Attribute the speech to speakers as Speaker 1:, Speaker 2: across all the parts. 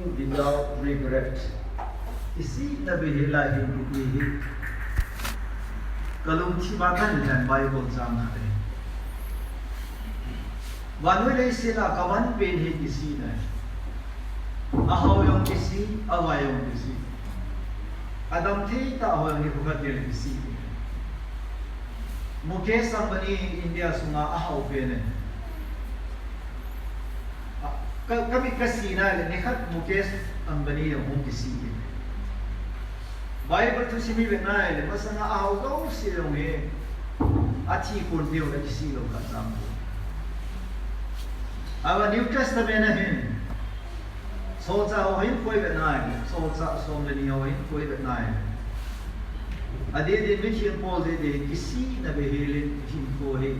Speaker 1: living without regret. Isi nabi hilahi bukuhi kalung cibakan dan Bible jangan ada. Wanui le sila kawan penhi isi na. Ahaw yung isi, awa yung isi. Adam tita ahaw yung ibukat yung isi. Mukesh Ambani India sunga ahaw pene. Kami kasina le nekhat Mukesh Ambani yung isi. Bible tu simi benai le masanga ahaw kau silong he. Achi kun dio le isi lo kasam. Awa New Testament na hin. Socha ho hin koi benai. Socha som le ni ho hin koi benai. Adi di Mitchell Paul di isi na behilin hin ko he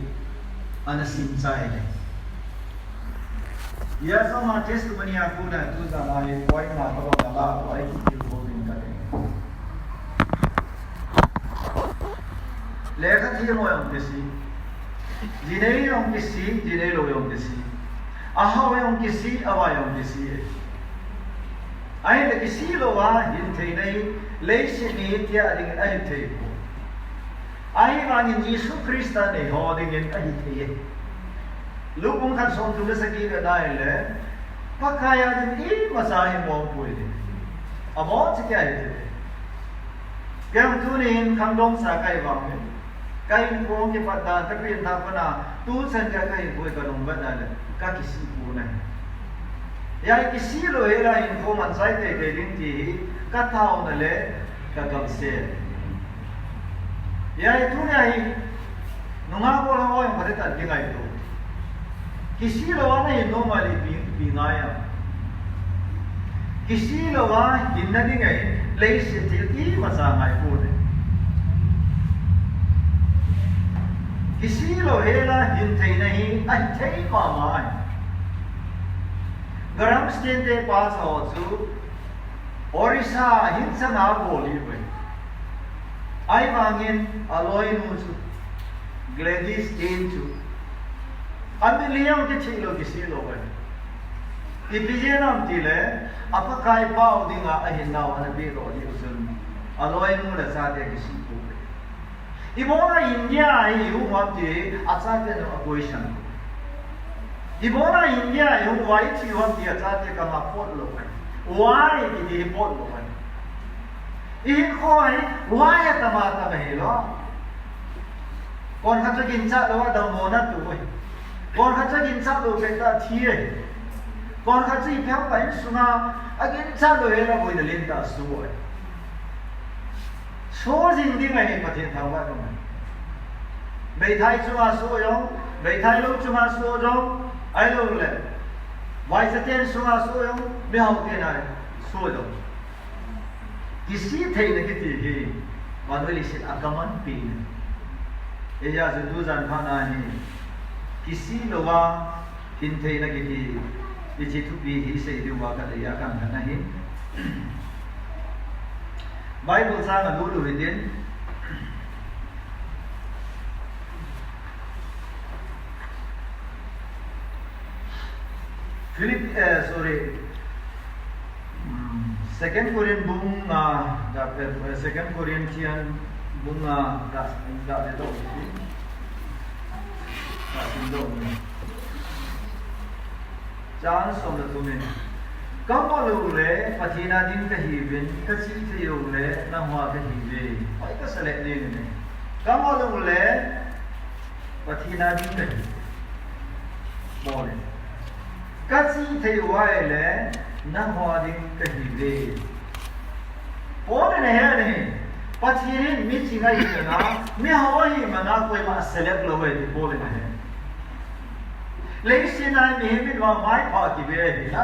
Speaker 1: anasim chai le. Ya sama testimony aku na tu sama he koi na ko na la koi ki ko bin ka. Lekha thi mo yong kisi jinei yong kisi jinei lo yong kisi ahaw yong kisi awa yong kisi ai le kisi lo wa hin thei nei le si ni tia ding ai thei ko ai wa ni Jesus Christ ne ho ding in ai thei lupung khan som tu sa ki ga dai le pakaya din I masai mo ko de amo chi kya ai Yang tu ni kandong sa kai wang ni, kai pun ke pada tapi entah mana tu saja kai boleh kandong benda ka kisi pun ni. Ya kisi lo era info mansai te kelinti ka thau na le ka gamse. Ya itu ni ai nunga ko lo yang pada tak dengai tu. Kisi lo ana yang normally bingaya. Kisi lo wa hinna dengai. Lấy sự thiếu ý mà ra ngài cô này. Cái xí lộ hệ là hình thấy này anh thấy mà mãi. Garam stente pa sa chu Orissa hin sa na boli we. Ai mangin aloi nu chu. Gladys Jane chu. Amiliam ke chilo ki xí lộ we. Ipijenam tile apakai pau dinga ahinaw na biro ni usun aloy mo na sa de kisipo ibona India ai huwag ti atsate no abortion ibona India ai huwag ti atsate ka mapot lo why di pot lo ihin ko ai why tamata mahilo kon kha gin cha lo da mo na tu kon kha gin cha lo ke ta thie Còn khá chí phép bánh xuống agin cha lo hela boi da lenta suwa so jing ding ai pathin thawa no bei thai chunga so yong bei thai lo chunga so jong ai lo le vai sa ten sunga so yong be hau te nai so jong kisi thei na ki ti hi manweli sit agaman pin e ya zu du jan phana ni kisi lo wa hin thei na ki ti Iji tu bi say di wa ka ya kan na hi Bible sa nga lulu din Second Corinthians bung Second Corinthians bung da ito Chance of the women. Come on, Patina didn't even, Cassie Ole, Nama Kahive. Why does I let name? Come on, Patina didn't morning. Cassie Taywile, Nama didn't Kahive. All in a head, but he didn't meet him. Me Hawaii, Manako, my select away the ball in a head. Lấy na mi mi wa mai pa ki be na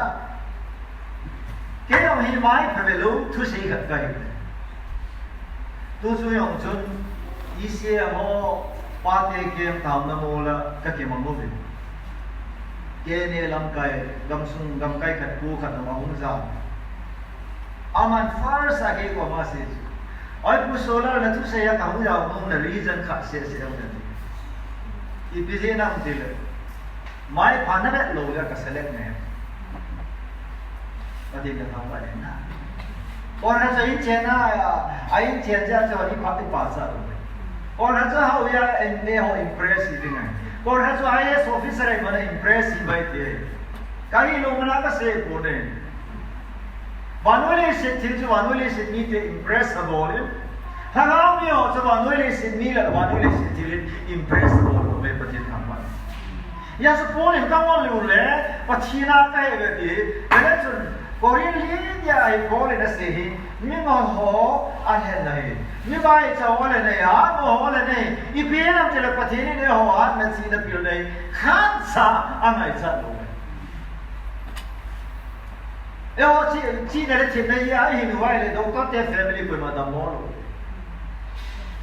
Speaker 1: ke dong hi mai pa be lu thu sei ga kai tu su yong chun yi xie mo pa te ke tam na mo la ka ke mang mo be ke ne lam kai gam sung gam kai khat ku khat ma hung za aman far sa ke ko ma se ai pu solar na thu sei ya ka hu ya mo na reason kha se se na I bi na dile Mai panabet lo ya ka select ne ประเทศเขาว่าเนี่ยนะก่อนนั้นจะอินเชียนะไอ้อินเชียจะจะวันนี้พักที่ป่าซะเลยก่อนนั้นจะเขาอยากเอ็นเนี่ยเขาอิมเพรสซียังไงก่อนนั้นจะIAS officer อะไรมันอิมเพรสซีไปเถอะการที่ลงมาแล้วก็เสียคนเนี่ยวันนู้นเลยสิที่จะวันนู้นเลยสินี่จะอิมเพรสกับโเลยถ้าเขาไม่เอาจะวันนู้นเลยสินี่แหละวันนู้นเลยสิที่อิมเพรสกับโเลยไม่ประเทศทำวันยาสปอร์ตก็ว่ารู้เลยว่าชีน่าใกล้แบบนี้แล้วจนก่อนที่จะไอ้พอเลยนะสิมีมาหัวอะไรนะมีมาไอ้เจ้าอะไรนะฮะมาหัวอะไรนะอีพีนั้นจะเล็กประเทศนี้เนี่ยหัวนั่นสินะพิลเลยขันซาอะไรจะรู้เออที่นั่นที่นั่นยังไอ้หนูไอ้เลยด็อกเตอร์เตะแฟมิลี่คุยมาดามอล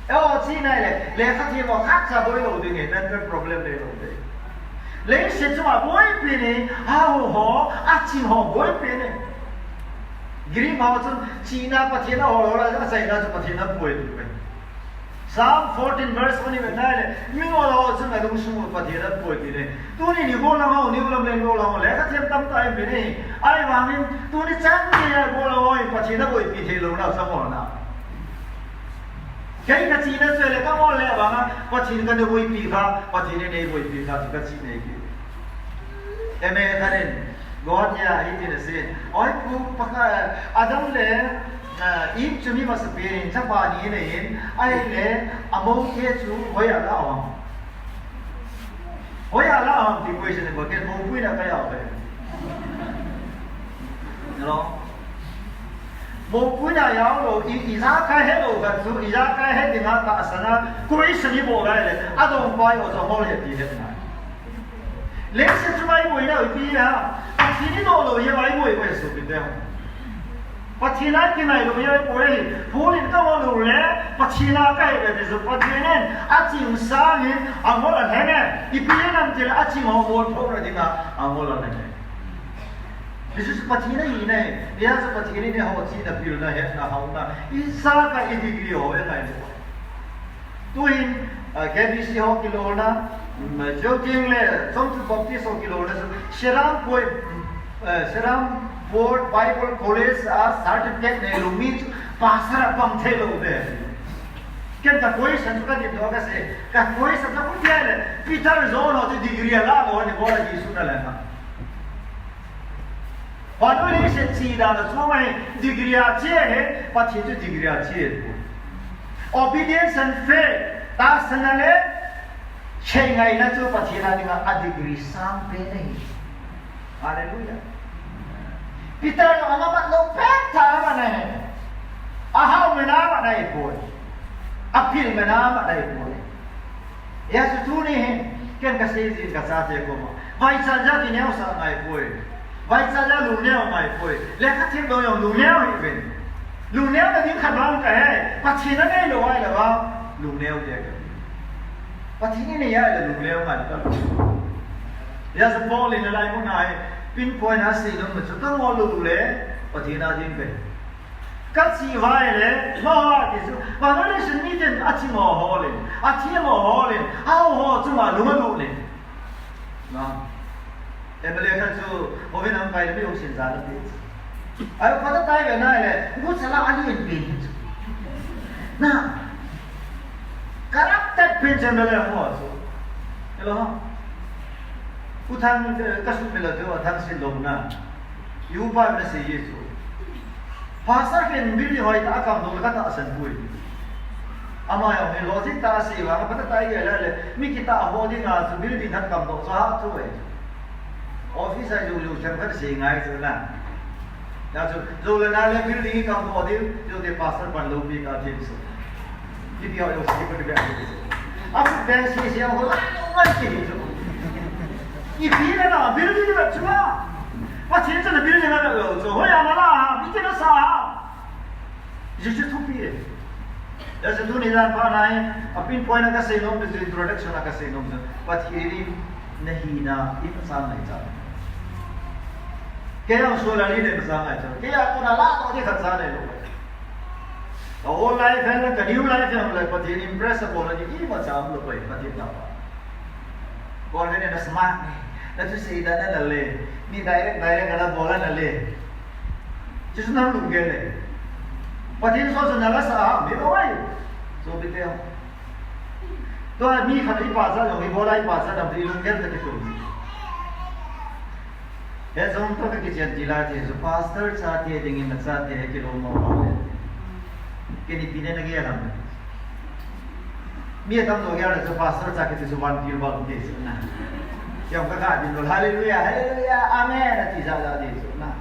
Speaker 1: เออที่นั่นเลยเล็กที่ว่าขัดซาบ่อยรู้ดึงนั่นเป็น problem เลยรู้ดึงเล็กเสียจังหวะบ่อยปีนี้หัวอาชีพหัวบ่อยปีนี้กรีมหัวจนจีน่าประเทศนั้นหัวเราจะใส่น่าจะประเทศนั้นบ่อยดูเลยPsalm 14 verse วันนี้เป็นได้เลยมีหัวเราจะไม่รู้สึกว่าประเทศนั้นบ่อยปีนี้ตัวนี้นี่โบราณเขานี่โบราณเล่นโบราณเขาเล็กก็เทียมตั้มตายปีนี้ไอ้วางนี่ตัวนี้จังเนี่ยโบราณเขาประเทศนั้นบ่อยปีที่ลงแล้วสมองนะแค่กับจีน่าเสร็จแล้วก็ว่าแล้วว่าประเทศกันบ่อยปีค่ะประเทศนี้บ่อยปีค่ะที่กับจีน่ากี่เอ็มเอท่านนี่God ya ini nasi, oi ku pakai Adam le, im cumi masuk piring, siapa ni ni, ai le, amau ke cu, hoya lah awam, di kuis ni, bukan mau kuis nak kaya apa? Hello, mau kuis nak ya lo, iza kaya lo kan cu, iza kaya dengan tak sana, kuis ni boleh le, ada orang kaya orang boleh di sana. Leksa cuma ibu ini ibu ya, pasti ni dulu ya ibu ibu esok itu. Pasti nak kena ibu ya ibu ini, boleh kita malu le, pasti nak kaya betul so pasti ni, aci usah ni, amolan hene, ibu ini nanti aci mau buat program ni nak amolan hene. Bisu pasti ni ini, dia pasti ni dia hawa cina pilih na ya, na hawa na, insya kaya degree hawa yang lain. Tuhin, KBC hawa kilo na. Joking le, something baptist o kilo le. Seram Board Bible College certificate ne lumi pasar pam thelo be. Ken ta koi sanjka di doga se, ka koi sanjka ko dia le. Peter zone o degree la lo ne bola Yesu na le na. Wanu le se chi da na so mai degree a che he, pa che degree a che. Obedience and faith ta sanaleใช่ไงนะจูปฏิญาณนี่มาอดีกรีสามปีนี่ฮาเลลูยาพิจารณาว่ามันลงแพ้ทางมันไหนอาหารมันน้ำมันไหนป่วยอภิลมันน้ำมันไหนป่วยยาสุทุนี่เก่งกับเสียงกับซาเจกุมาไว้ซาจ้าที่เนี่ยอุตส่าห์ไม่ป่วยไว้ซาจ้าลุงเนี่ยไม่ป่วยแล้วก็ทิ้งตัวอย่างลุงเนี่ยอีกเป็นลุงเนี่ยมันทิ้งขัดบ้านกันให้ปฏิญาณนี่รู้ไว้หรือว่าลุงเนี่ยเด็กปฏิทินนี่ยากเลยลุงเลี้ยวมันก็ยาสปอร์ลินอะไรพวกนั้นพินพอยนัสซีนุ่มจะต้องเอาลุงเลี้ยปฏิทินจริงเป็นกัดสีไว้เลยมาที่สุดวันนั้นฉันมีเดินอาชีพหมอฮอลเลยอาชีพหมอฮอลเลยเอาฮอจุมาลุงลุงเลยนะเอ็มเลี้ยกันจู่พอเป็นอันไปไม่รู้สิ่งอะไรเลยไอ้พอตั้งใจแบบนั้นเลยกูจะละอันนี้เป็นนะkarakter penjamel mo aso hello utang kasun mela do atang sin lobna yuba na se yesu pasar ken bili hoy ta kam do ka ta asan bui ama yo he logic ta se wa pa ta tai ya le mi kita holding a su bili na kam do sa tu e office ai lu chan ka se ngai su na ya zo le na le bili kam do de jo de pasar pan lo bi ka tin so Jadi orang yang sibuk dengan itu. Aku benci siapa orang macam itu. Ini bila nak bila ni nak cuma. Macam ni nak bila ni nak tu. Oh ya mana? Bikin apa? Jadi tu pilih. Jadi tu ni dah apa naik? Apin point nak kasi nom, tu introduction nak kasi nom. But ini nahi na itu sama aja. Kaya usul ni dia sama aja. Kaya aku nak lah tu dia kan sama ni. Old life है ना new life है हम लोग पति impress अब बोला जी ये बच्चा हम लोग कोई पति ना पा बोल रहे ना smart नहीं ना तो सीधा ना ले नहीं direct ना बोला ना ले 就是那路给嘞。我听说是那个啥，没个玩意，说不对啊。都还米看一把子，用一把来一把子，那不一路给他给东西。哎，从这个讲起来，就是 pastor 查的，dengan 那查的，给罗马话的，给你比那个样子。มีตั้งตัวอย่างเลยพาสเตอร์จากที่สุวรรณพิลบังที่สุดนะยังก็ขาดดินฮาเลลูยาฮาเลลูยาอาเมนที่จะได้ที่สุดนะ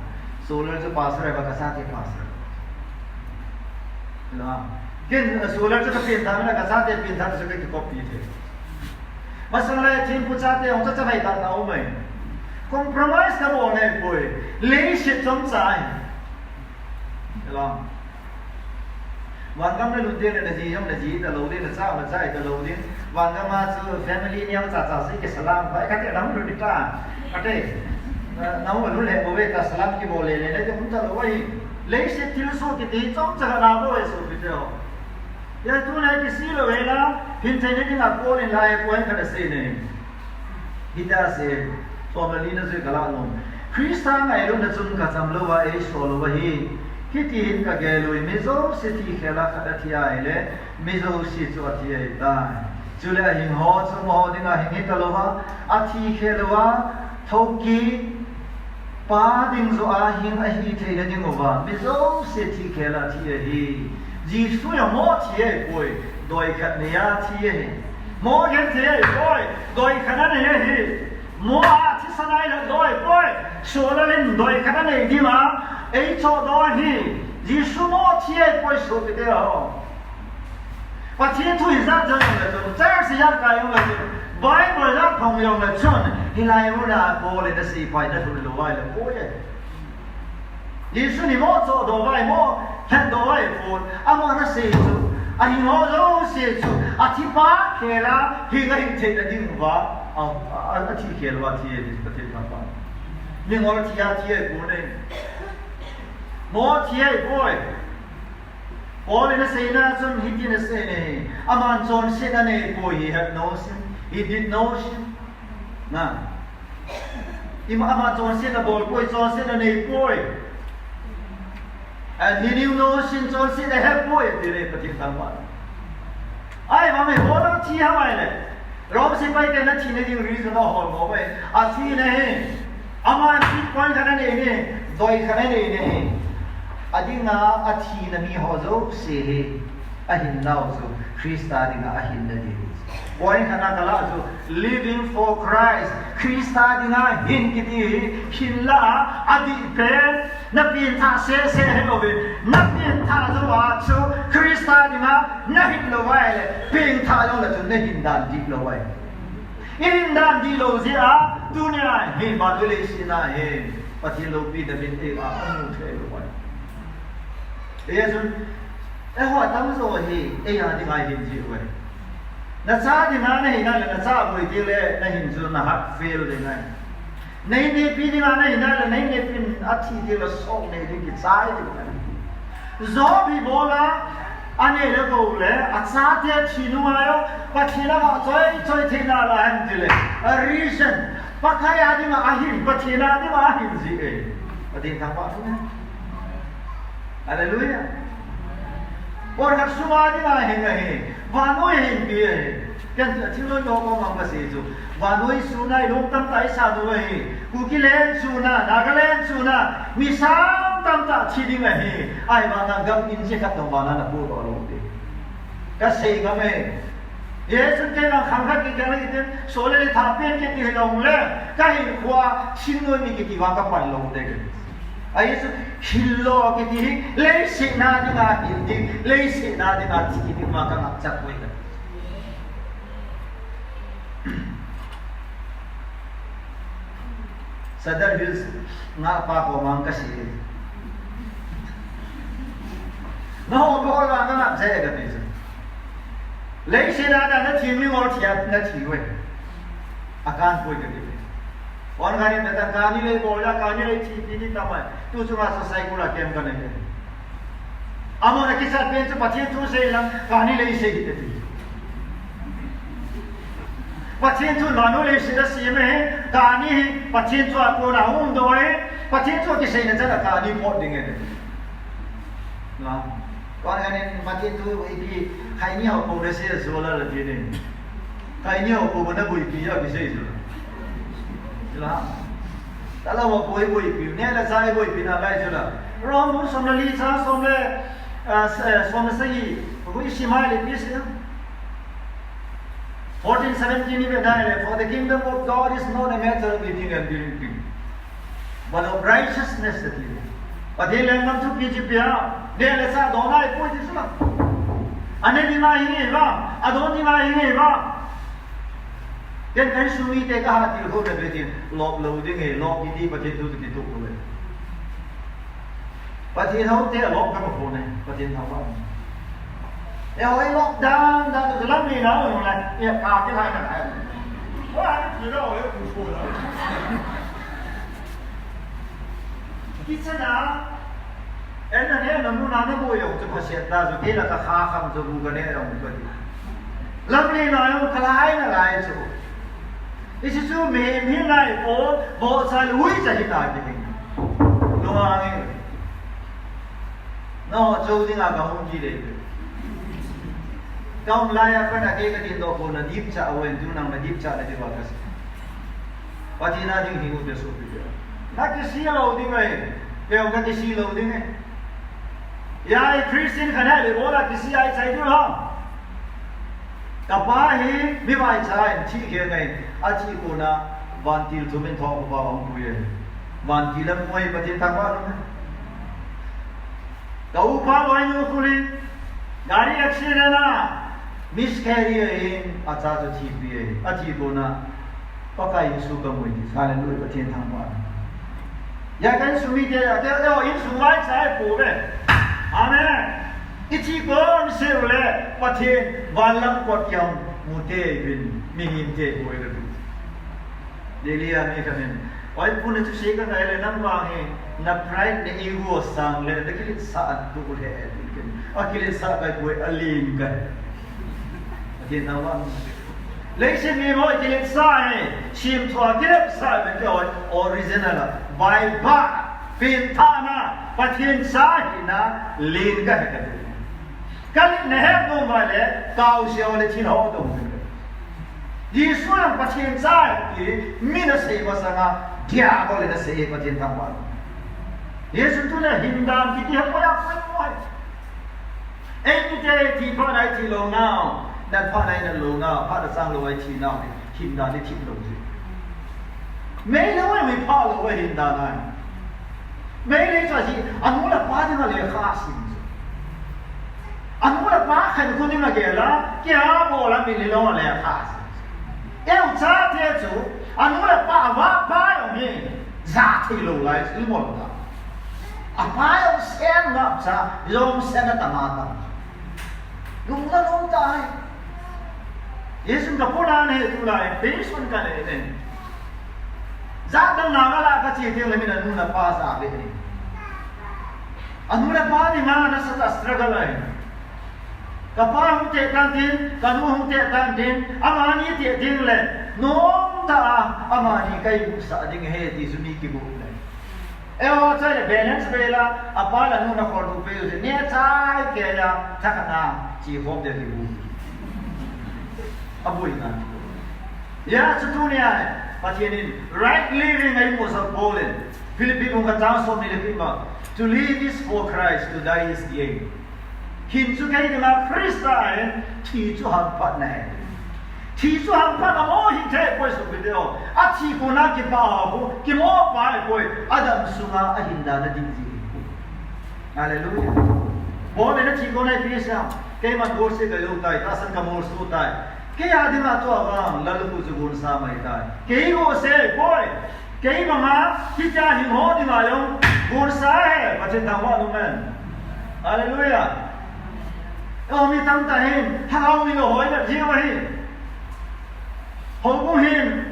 Speaker 1: โซลาร์จะพาสเตอร์แบบกษัตริย์พาสเตอร์นะกินโซลาร์จะเป็นทางนั้นกษัตริย์เป็นทางสุดที่ครบปีเดียวมาสังเลยทีมผู้ชายที่องค์จะไปตัดเอาไหมคอมเพลมส์กับโอเน่ป่วยเลี้ยงชิดจงใจนะวันก็ไม่รู้เรื่องเลยจีย่อมเลยจีแต่เราเรียนเช้ามาใช่แต่เราเรียนวันก็มาสู่ family เนี่ยมันจ่าสิกิสลามไปก็แต่เราไม่รู้ดีกว่าก็แต่เราไม่รู้เลยว่าเวทสลามกี่โมเลยเนี่ยแต่ผมจะรู้ว่าเลี้ยงสิที่รู้สึกที่จ้องจะเราด้วยสุดที่เดียวอย่าตัวไหนที่สิเราเวลาพิจารณาที่นักโกนลายป่วยกันเสียเนี่ยฮิตาเสีย family นั่นสิกล่าวลงคริสต์ไงรู้นะจุนกับจำรู้ว่าเอชโอรู้ว่าฮีที่ที่เห็นกับแกเลยมิโซสิที่เขลักขัดที่ไอ้เลยมิโซสิจวดที่ไอ้ได้จุเลยหิงหอสมอดิ่งหิงฮิตลวะอาทิเขลัวทุกีป้าดิ่งโซอาหิงอาหิเทเลดิ่งว่ามิโซสิที่เขลักที่ไอ้จีสุยมอที่ไอ้ป่วยโดยขัดเนียที่ไอ้มอกันที่ไอ้ป่วยโดยขนาดนี้มออาทิสนายโดยป่วยโซลาเล่นโดยขนาดนี้ดีมั้ยไอ้ชาวดอยที่ยิสุโมที่ไอ้ป่วยสุดเดียวว่าที่ทุยซัดจังเลยจนเจ้าสิยากกายงเลยไบเบิลรักของยงเลยจนฮิลายมุดาโบเลยจะสีไปจะทุนรู้ไว้เลยป่วยยิสุนี่โมโซดอยโมแค่ดอยฟูนอามันน่ะเสียจูอาหิโมโซเสียจูอาทิป้าเคล่าฮิงไอ้เจ็ดดิ่งว่าอาทิเคล่าที่ประเทศต่างๆนี่งอที่อาที่ไอ้ป่วยมอที่ไอ้ป่วยโอ้ยนั่นสินะจนฮิตนั่นสิเนี่ยอามันจนเสียนั่นเองป่วย he had no sin he did no sin นะอีมันอามันจนเสียนั่นป่วยจนเสียนั่นเองป่วย and he knew no sin จนเสียนั่นเองป่วยที่เรื่องปฏิบัติวันไอ้มาไม่โหราที่ทำไมเนี่ยเราไม่ใช่ไปแต่นั่นที่นี่ยังรีสอร์ทหอมไปอาที่นี่อามันที่ก่อนขนาดนี้เนี่ยโดยขนาดนี้เนี่ยอดีงาอาทินมีหัวโจเสียอาหินดาวโจคริสต์อดีงาอาหินนั่นเองวันขณะกลาโจ living for Christ คริสต์อดีงาหินกิติหินละอดีเป็นนับเป็นท่าเสียเสียโลเวนับเป็นท่าโจว่าโจคริสต์อดีงานับหินโลไว้เลยเป็นท่าโจละโจนับหินดานดีโลไว้หินดานดีโลเสียดุนยาหินมาดูเลสินะเฮปฏิโลปีเดบินเตอาอันมุเทโลไว้เอ้ยส่วนไอ้หัวตั้งโซ่ที่ไอ้ยาที่ไงเห็นจีไว้นักชาที่นั่นเห็นนั่นเลยนักชาบุยที่เลยนั่นเห็นส่วนนักเฟลเลยไงในนี้ปีที่นั่นเห็นนั่นเลยในนี้เป็นอาทิตย์ที่เราส่งในที่กิจสายที่นั่นจอบที่บอกละอันนี้เราบอกเลยอาชาที่ชินุมาโยปัจจุบันก็ช่วยที่นั่นละเห็นจีเลย a reason ปัจจัยที่มาหินปัจจุบันที่มาหินจีเองประเด็นทางว่าเนี่ยHaleluya. Orang semua ni lah hengai. Vanoi hengi eh. Kan cilo yo ko mang kaseju. Vanoi sunai long tam tai sa do eh. Kukilen suna, Nagaland suna. Misam tam ta chiding eh. Ai ba nang gam in je kat bana na pu ro lo de. Ka sei ga me. Yesu ke na khang khat ki ga le de sole le tha pen ke ti long le. Ka hi khwa chin noi mi ki wa ka pan long de. Ayuh hilo kita lesi nadi ngati, lesi nadi ngati kita makan acak kue kan. Sadar hils ngapa kau mangkasi? Nah, orang orang nak saya kata itu. Lesi nadi ngati mi orang tiap ngati kue, akan kue kan. Orang kali datang kani le bola kani le cipini tamai tu cuma selesai kula kem kan ini. Amo nak kisah pencu pacien tu saya lang kani le isi kita tu. Pacien tu lalu le isi dah siapa kani pacien tu aku nak doa pacien tu kisah ini jangan kani pot dengan. là còn cái này mà thiên tôi với cái hay nhiều cô nó sẽ số là thế này hay nhiều cô nó bùi kỳ ở cái gì rồi là đó là một bùi kỳ này là sai bùi kỳ là lại chứ là rồi muốn xong là lý cha xong là gì bùi xí mai là biết gì 14:17 even for the kingdom of God is not a matter of eating and drinking but of righteousness that you và thế lên năm chục kỳ bia để là sao đó này coi thế sao anh ấy đi mai như vậy à đó đi mai như vậy cái suy nghĩ cái hạt tiêu không được vậy thì lọp lâu đi nghe lọp đi bắt đầu từ cái tục rồi bắt đầu thế lọp cái một này bắt đầu tháo vào hỏi lọp đan từ lắm gì đó rồi này nhập vào cái này này quá chỉ đâu ấy cũng thôi rồi Kisana, ena ne namu nana boyo to pasiata zo kela ka kha kham zo bu gane ra mu kadi lamle na yo khalai na lai zo isi su me mi nai bo sa lui cha hi ta ki lo a nge no zo ding a ka hong ji de kaum lai a pa na ke ka din do ko na dip cha awen tu nang na dip cha na de wa kas patina ding hi u de so bi na kisi lo ding ai kêu cái kisi lo ding ai ya Christian khana le bola kisi ai chai du ha ka pa hi mi vai chai chi ke ngai a chi ko na van til thu men tho ba ong ku ye van til lam moi pa tin ta ba no ka u pa lo ai no ku li gari accident na miscarriage in a cha cho chi pi ye a chi ko na pa kai su ka moi ni sa le lu pa tin thang ba ya kan su mi de ya de o in su mai chai pu be amen ichi kon se le pa tin van lam kot yam mu te bin mi hin te ko le du de li ya me ka men oi pu ne tu se ka dai le nam wa he na pride ne ego sang le de ki sa tu le a ki sa ka ko alin ka tin na wa lấy xem như mọi chuyện sai chìm thua tiếp sai với cái original bài bác phiền thana và thiên sai thì nó liền cái này hết luôn mà lẽ cao siêu là thiên hậu đồng Giêsu là và thiên sai thì mình là谁mà sang à diabo là谁mà thiên thằng bạn Giêsu tu là hình đam thì không có áp quên mọi anh cái thì có này thì lâu nàoนั่นพระในนั่นโลงอ่ะพระจะสร้างโลกไว้ทีน่าหินดานได้ทิพย์ลงสิไม่รู้ว่ามีพระโลกไว้หินดานไหนไม่ได้จะสิอันนู้นละพระที่มาเลยฆ่าสิอันนู้นละพระใครเป็นคนที่มาเกี่ยวละเกี่ยวโบราณมีเลยว่าเลยฆ่าสิเอวชาเทียจูอันนู้นละพระว่าพระอย่างนี้ชาที่โลกไว้หรือหมดละอ่ะพระอย่างเส้นนับชาลงเส้นนั่นต่างหากลุงละลุงตายYesus ka puna ne tu lai pension ka ne za dang na la ka chi te le min anu na pa sa be ni anu la pa ni ma na sa struggle ai ka pa hu te kan tin ka nu hu te kan tin amani te ding le nom ta amani kai bu sa ding he ti suni ki bu le e o cha le balance be la apa la nu na ko du pe se ne chai ke ya thakana chi hom de ki bu Abu ina. Ya setunia, pasienin right living ay mo sa Poland. Filipino ka tao ni Filipino. To live is for Christ, to die is gain. Hinsu kay na Christian, ti chu hampat na. Ti chu hampat na mo hinte ko sa video. At si ko na ki pa ko, ki mo pa ko Adam sunga ahinda na dinji. Hallelujah. Bo na ti ko na pisa. Kay man go se kayo tay, tasan ka mo su tay. Cái gì mà tôi vâng là lúc tôi buồn sao mày tại cái hồ sơ coi cái mà má khi cha hình hồ thì mà ông buồn sao hè và trên thằng hoa đúng không Hallelujah mình tăng tại hình thằng mình hỏi là gì vậy hồ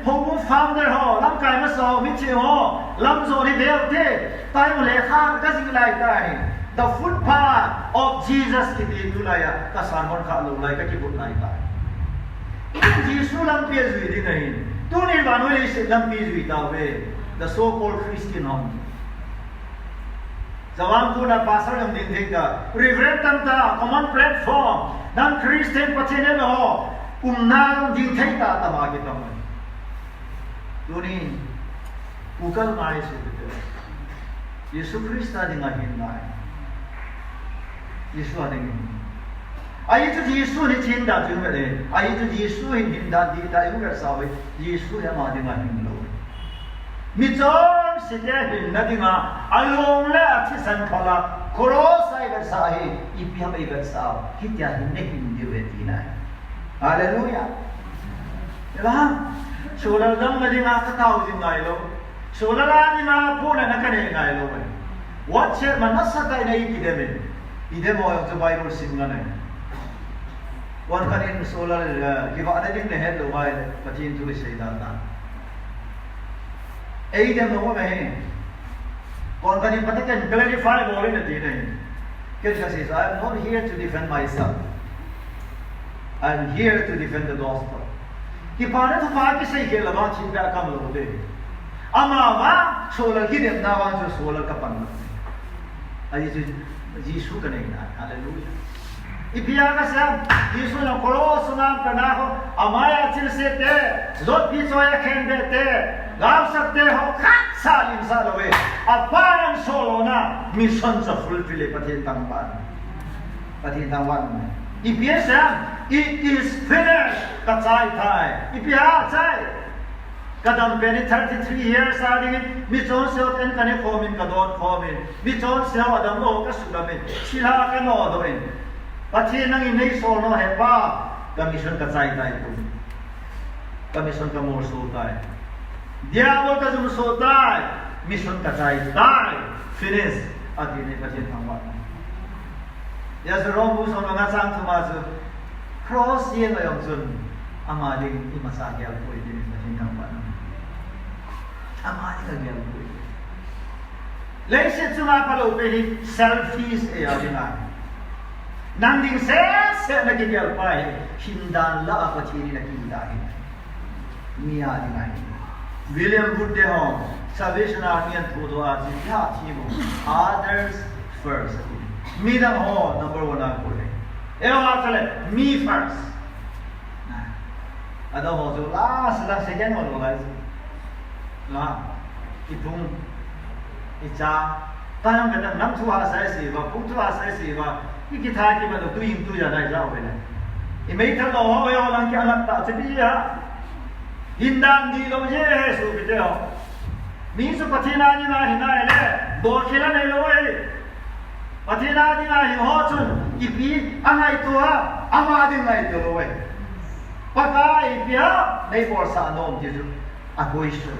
Speaker 1: cũng founder họ làm cái mà sao mình chịu họ làm rồi thì đều thế tại một lẽ khác cái gì lại tại the footpath of Jesus thì tu lại cái sản phẩm khác luôn lại cái kibut lại tại Giêsu lam pia zui đi ngay, tu ni bạn nói là lam pia zui tao về, the so-called Christian home. zawang ko na pastor yung din ka reverend tanta common platform ng Christian patinin ho na din ta tama kita mo tuni ukal mai su bito Yesu Krista di ngahin mai Yesu ading ai tu Yesu ni cinta tu mere ai tu Yesu hin da di ta yu ga sawe Yesu ya ma di ngahin lo mi chon si te hin na di nga along la chi san khala cross ai ga sa hi ipia mai ga sa kitya hin ne hin di we ti na hallelujah Elah Solar lang na din nga katao din nga ilo. Solar lang ni mga po na nakane nga ilo. What share man nasa tayo na ikidemin. Idem mo yung sa Bible sim nga na yun. Wan kanin solar giba ada din na head lo bay patin tulis sa idata. Idem mo may. Wan kanin patakan clarify mo rin na din na yun. Kasi says I am not here to defend myself. I am here to defend the gospel. कि पाने तो पाके सही के लगा चिंता कम लोग दे अमावा सोलर की देवता वां जो सोलर का पन्ना अजी जो यीशु का नहीं ना हालेलुया इपिया का सब यीशु ने क्रॉस नाम करना हो हमारे चिल से ते जोत भी सोया खेंदे ते गाव सकते हो खासा इंसान होवे अपारन सोलोना मिशन से फुलफिल पति तंगवान If it is finished, katsai thai. If you have chai, kadam penny 33 years adi, michon seo ten kane formin kadon formin, michon seo adam lo kasudamin, sila ka no doin. Pati nang inay sono hepa, kamisyon katsai thai tu, kamisyon kamorso thai. Diablo ka sumso thai, mission katsai thai. Finish, adi ne pati thangwa. Ya Rome bu sono nga sang tumazu cross yen ayong sun amading imasagel po din sa hinggang pa amading agel po leise tuma palo pe selfies e adina nanding se nagigel pa hindan la apachini nakindahin niya dinai William Booth ho Salvation Army and Pudo Aji ya timo others first Me the ho number 1 na ko le. Ero atale me first. Na. Ado ho so last second mo guys. Na. Itung icha tanam ka nam thu ha sai si ba pung thu ha sai si ba ikitha ki ma tu yin tu ya dai ja we le. I mei tha lo ho yo lang ki alat ta chi ya. Hindan di lo je he su bi te ho. Mi su pathina ni na hina le do khila nei lo we. Patina di nga ho chun ipi angai tua ama di ngai to we paka ipia nei por sa nom ji agoi shu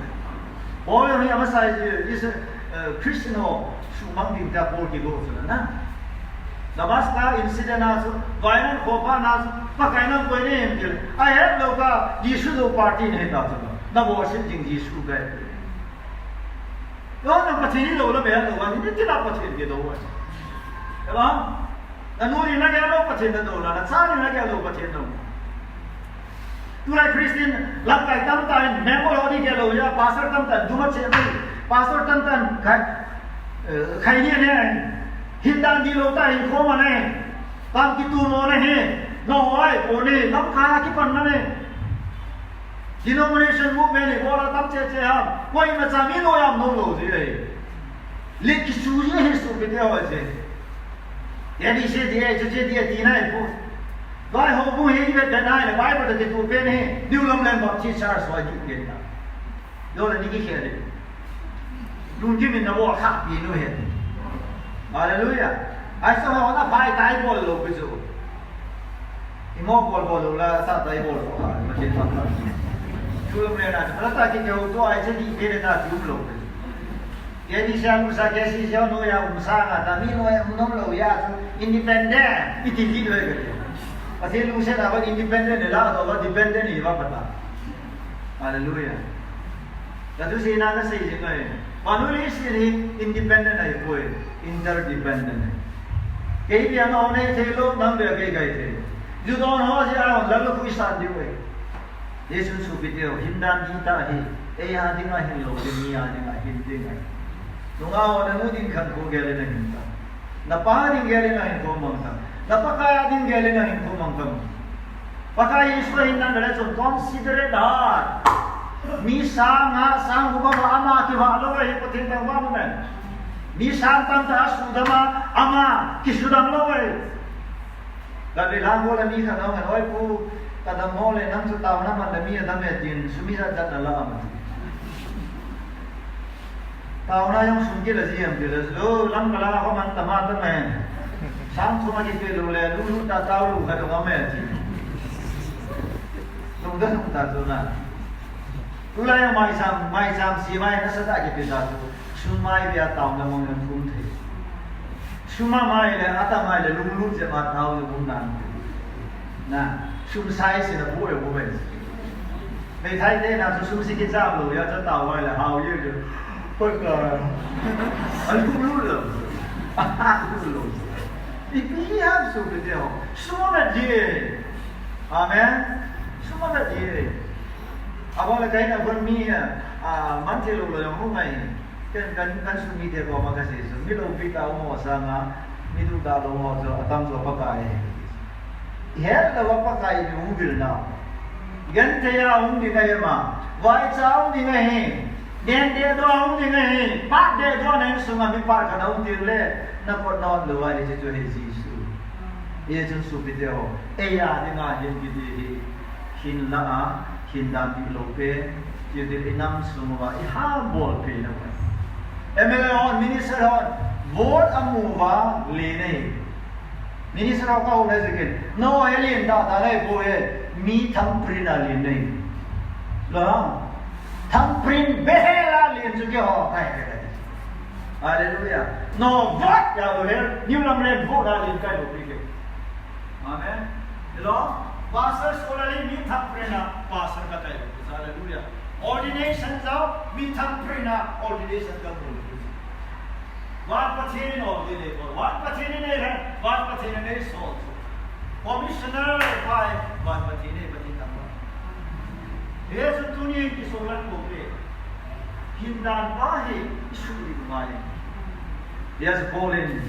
Speaker 1: o yo ya masai is Christian ho shumang din ta por ki go chun na namaska incident as violent hopa nas pakai na koi ne em I have lo ka Yesu do party ne ta chun na worship jing Yesu ga yo na patini lo la be lo wa ni ti la patini ke do wa Elam, nanuri na kaya lo patin na dola, natsani na kaya lo patin na. Tulay Christian, lakay tamtan, member hodi kaya lo ya, pastor tamtan, dumat siya may, pastor tamtan, kaya niya niya, hindan di lo ta, hinkoma na eh, tam kitu mo na eh, no ay, pone, tam kaya kipan na eh. Denomination movement eh, wala tam siya siya, why matsamin o yam no lo siya eh. Lik kisuya eh, stupid ya wajah. Yadi se dia je dia dinai po. Vai ho bu he ve danai le Bible de tu pe ne New Lam Baptist Church wa ju ke ta. Yo le ni ki khe le. Lu ji min na wo kha pi no he. Hallelujah. Ai so ho na bai dai bol lo pe zo. Imo bol lo la sa dai bol ko ha ma che ta. Chu me na ta ta ki ke ho to ai je di pe na ju lo pe. Jadi saya musa kasi saya no ya musa nga tapi no ya no lo ya independent itindi lo ya pasti lu saya dapat independent lah atau dependent ni apa pata haleluya jadi saya nak saya je kau manusia ini independent ay boy interdependent kaya dia no ne thelo nam be kaya kaya the you don't know siya lalu ku isan di boy Yesus subitio hindan kita hi eh hadi nga hin lo dunia ni nga hindi nga nungaw na nudin kan ko gele na hinta. Napaharing gele na hin ko mangka. Napakaya din gele na hin ko mangka. Pakaya Israel na nila so consider it hard. Misa nga sang gumama ama kiwalo ay putin ng mamunan. Misa tanta sudama ama kisudam loy. Gabi lang wala ni ka naman oy po kadamole nang sa tao naman dami dametin sumisa jat na lang. Tao na yung sungkil la siyam bilas lo lang kala ako man tamata men. Sang sumagipilo le lulu ta tao lu ka ngamet. Tungdan ta na. Tula yung mai sam si mai na sa dagi pidato. Sumai biya tao na mong kumte. Sumamai le atamai le lulu je ma tao le mundan. Na sumsai si na buo buo. May thai de na sumsikit sa lo ya cha tao mai le hao ye je. Pagka al lulu lo. Lulu. Ipihan so bideo. Sumama je. Amen. Sumama je. Abang lagi nak bermia, mantel lo yang rumai, kan sumi dia kau makasih. Milu pita umur sama, milu dah umur tu atam tu pakai. Ia dah pakai di mobil na. Ganti ya di kaya ma, wajah di kaya, dia doa di kaya, pak dia doa nanti sungai mipak kan di le, nak non lo ada situ Yesus. Ia jensu video, dengan yang gede hinla. Hinda di lope, jadi enam semua ihabol pena. MLA minister on vote amuva lene. Minister kau udah sekian. No alien dah tarai boye mi thamprina lene. Lah, thamprin behela lene juga ho kai kai. Hallelujah. No vote ya boye new namre vote lene kai boye. Amen. Hello. Pastor sekolah ini thamprina pastor kata itu. Hallelujah. Ordination jauh mi thamprina ordination kamu. Wat patin ordination. Wat patin ini kan? Wat patin ini soal. Commissioner pai wat patin ini patin tambah. Yesus dunia ini soalan boleh. Hindan bahi isu dimai. Yesus boleh.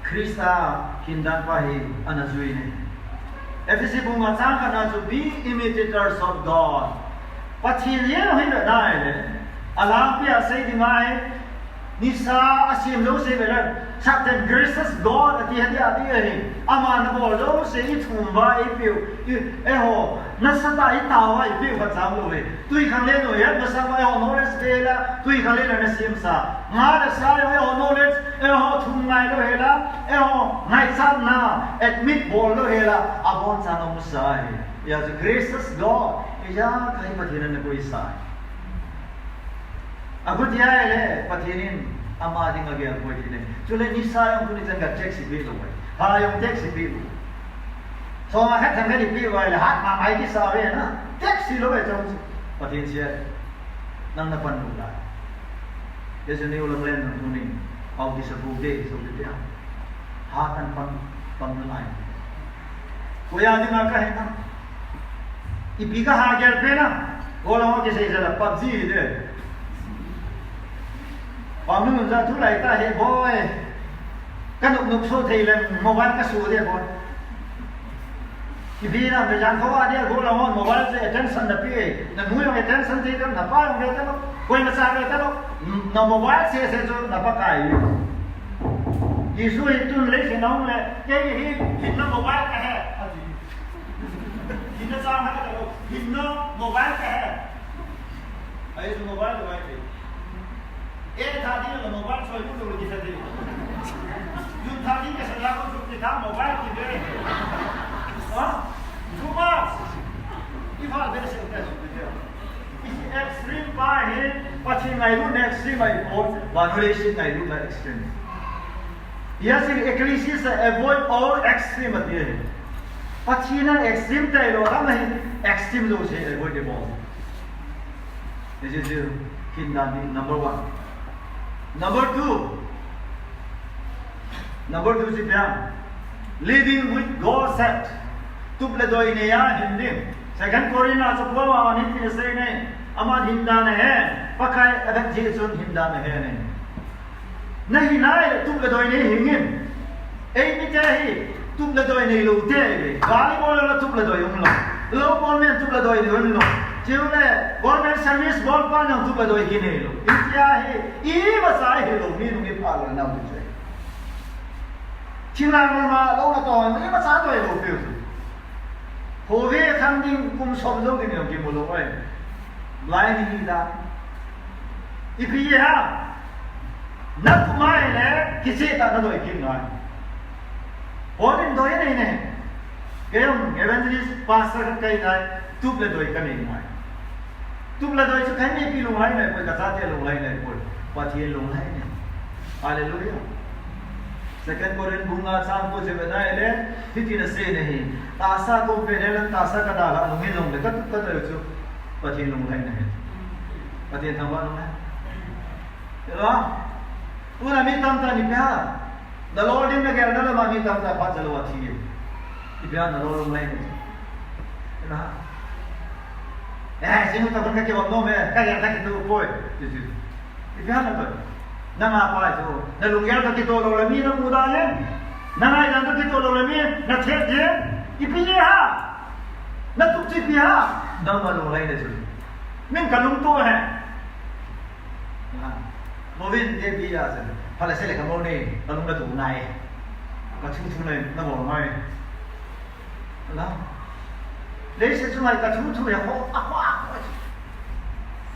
Speaker 1: Krista hindan bahi anazui ini. Efesi bunga sangka na to be imitators of God. Patin yan hindi dahil alam piya sa dimay nisa asim lo se belan sakten gracious God ati ati ama na bo lo se itumba ipiu eho nasata itawa ipiu patsam lo tui khangle no ya nasama eho knowledge bela tui khangle na simsa ngara sa eho knowledge eho thumngai lo hela eho ngai san na admit bol lo hela abon sa no musai ya the gracious God ya kai pathinan na ko isai aku dia le patinin ama ding agi aku ini. Cule nisa yang kuni jangka cek si bilu, ha yang cek si bilu. So hat tangga di bilu le hat ma mai di sawe na cek si lo jom patin sia nang napan mula. Yesu ni ulang len nuni au di sebu be so dia. Hatan pan mulai. Kuya di maka hena. Ipiga hajar pena. Gola mo ke sai sala PUBG de. Bang nun za tu lai ta he boy. Kan nuk so thei le mobile ka su de boy. Ibi na be jan ko wa de go la mon mobile se attention na pi na mu yung attention de na pa yung de lo. Koi na sa de lo. Na mobile se so na pa kai. Yesu itun le se naung le ke hi na mobile ka hai. Hinna sa ma ka lo. Hinna mobile ka hai. Ai so mobile device. एक था दिन मोबाइल सोई को लोग किसे दे यूं था दिन के सलाह को सुनते था मोबाइल की दे हाँ सुबह इफाल दे से उठे सुनते इस एक्सट्रीम पार है पश्चिम नाइरू एक्सट्रीम आई और वानुलेशन नाइरू का एक्सट्रीम यह सिर्फ एक्लीसिया से अवॉइड ऑल एक्सट्रीम आती है पश्चिम ना एक्सट्रीम टाइलो हम नहीं एक्सट्रीम लोग से अवॉइडेबल this is number 1. Number 2 si Piang, living with God set. Tuple doi ne ya hindim. Second Corinthians 12 aman hinti se ne aman hinda ne hai. pakai adak Jesun hinda mehene nahi nai tum le doi ne hingin ei mi jahi tum le doi ne lu te gali bol la tum le doi lo bol men tum le doi ne lo chiule government service bol pa na tum le doi ki ne lo india hi I ma sai he lo mi nu mi pa lo na tu che chila ma lo na to mi ma sa doi lo pyu ho ve khang ding kum som zo ki ne ki mo lo ai lai ni da ipi ha nắp mai nè cái gì ta nó đổi kim nói ổn định đổi này nè cái ông evangelist pastor cái này tụp là đổi cái này nói tụp là đổi cho cái này bị lung lay này ਕੋਈ cả thế lung lay này ਕੋਈ và thiên lung lay này hallelujah second Corinthians bunga sam ko je bana ele thiti na se nahi tasa ko perelan tasa ka dala lungin lung le ka tu ka chu và thiên lung lay này và thiên tham quan lung lay được không una mi tamta ni pya the lord in the girl na ma mi tamta pa chalo athi ni pya na lord lai ni na sinu ta ban ka ke no me ka ya ta ki tu poi ni pya na to na ma pa so na lu girl ka ki to lo la mi na mu da ne na na ya ta ki to lo la mi na the je I pi ha na tu chi pi ha da ma lu lai ne chu min ka lung to hai Movin dia biasa. Kalau saya lihat kamu ni, kalau nak tu naik, kalau tu naik, nak bawa mai. Lah, lepas tu naik, kalau tu yang apa?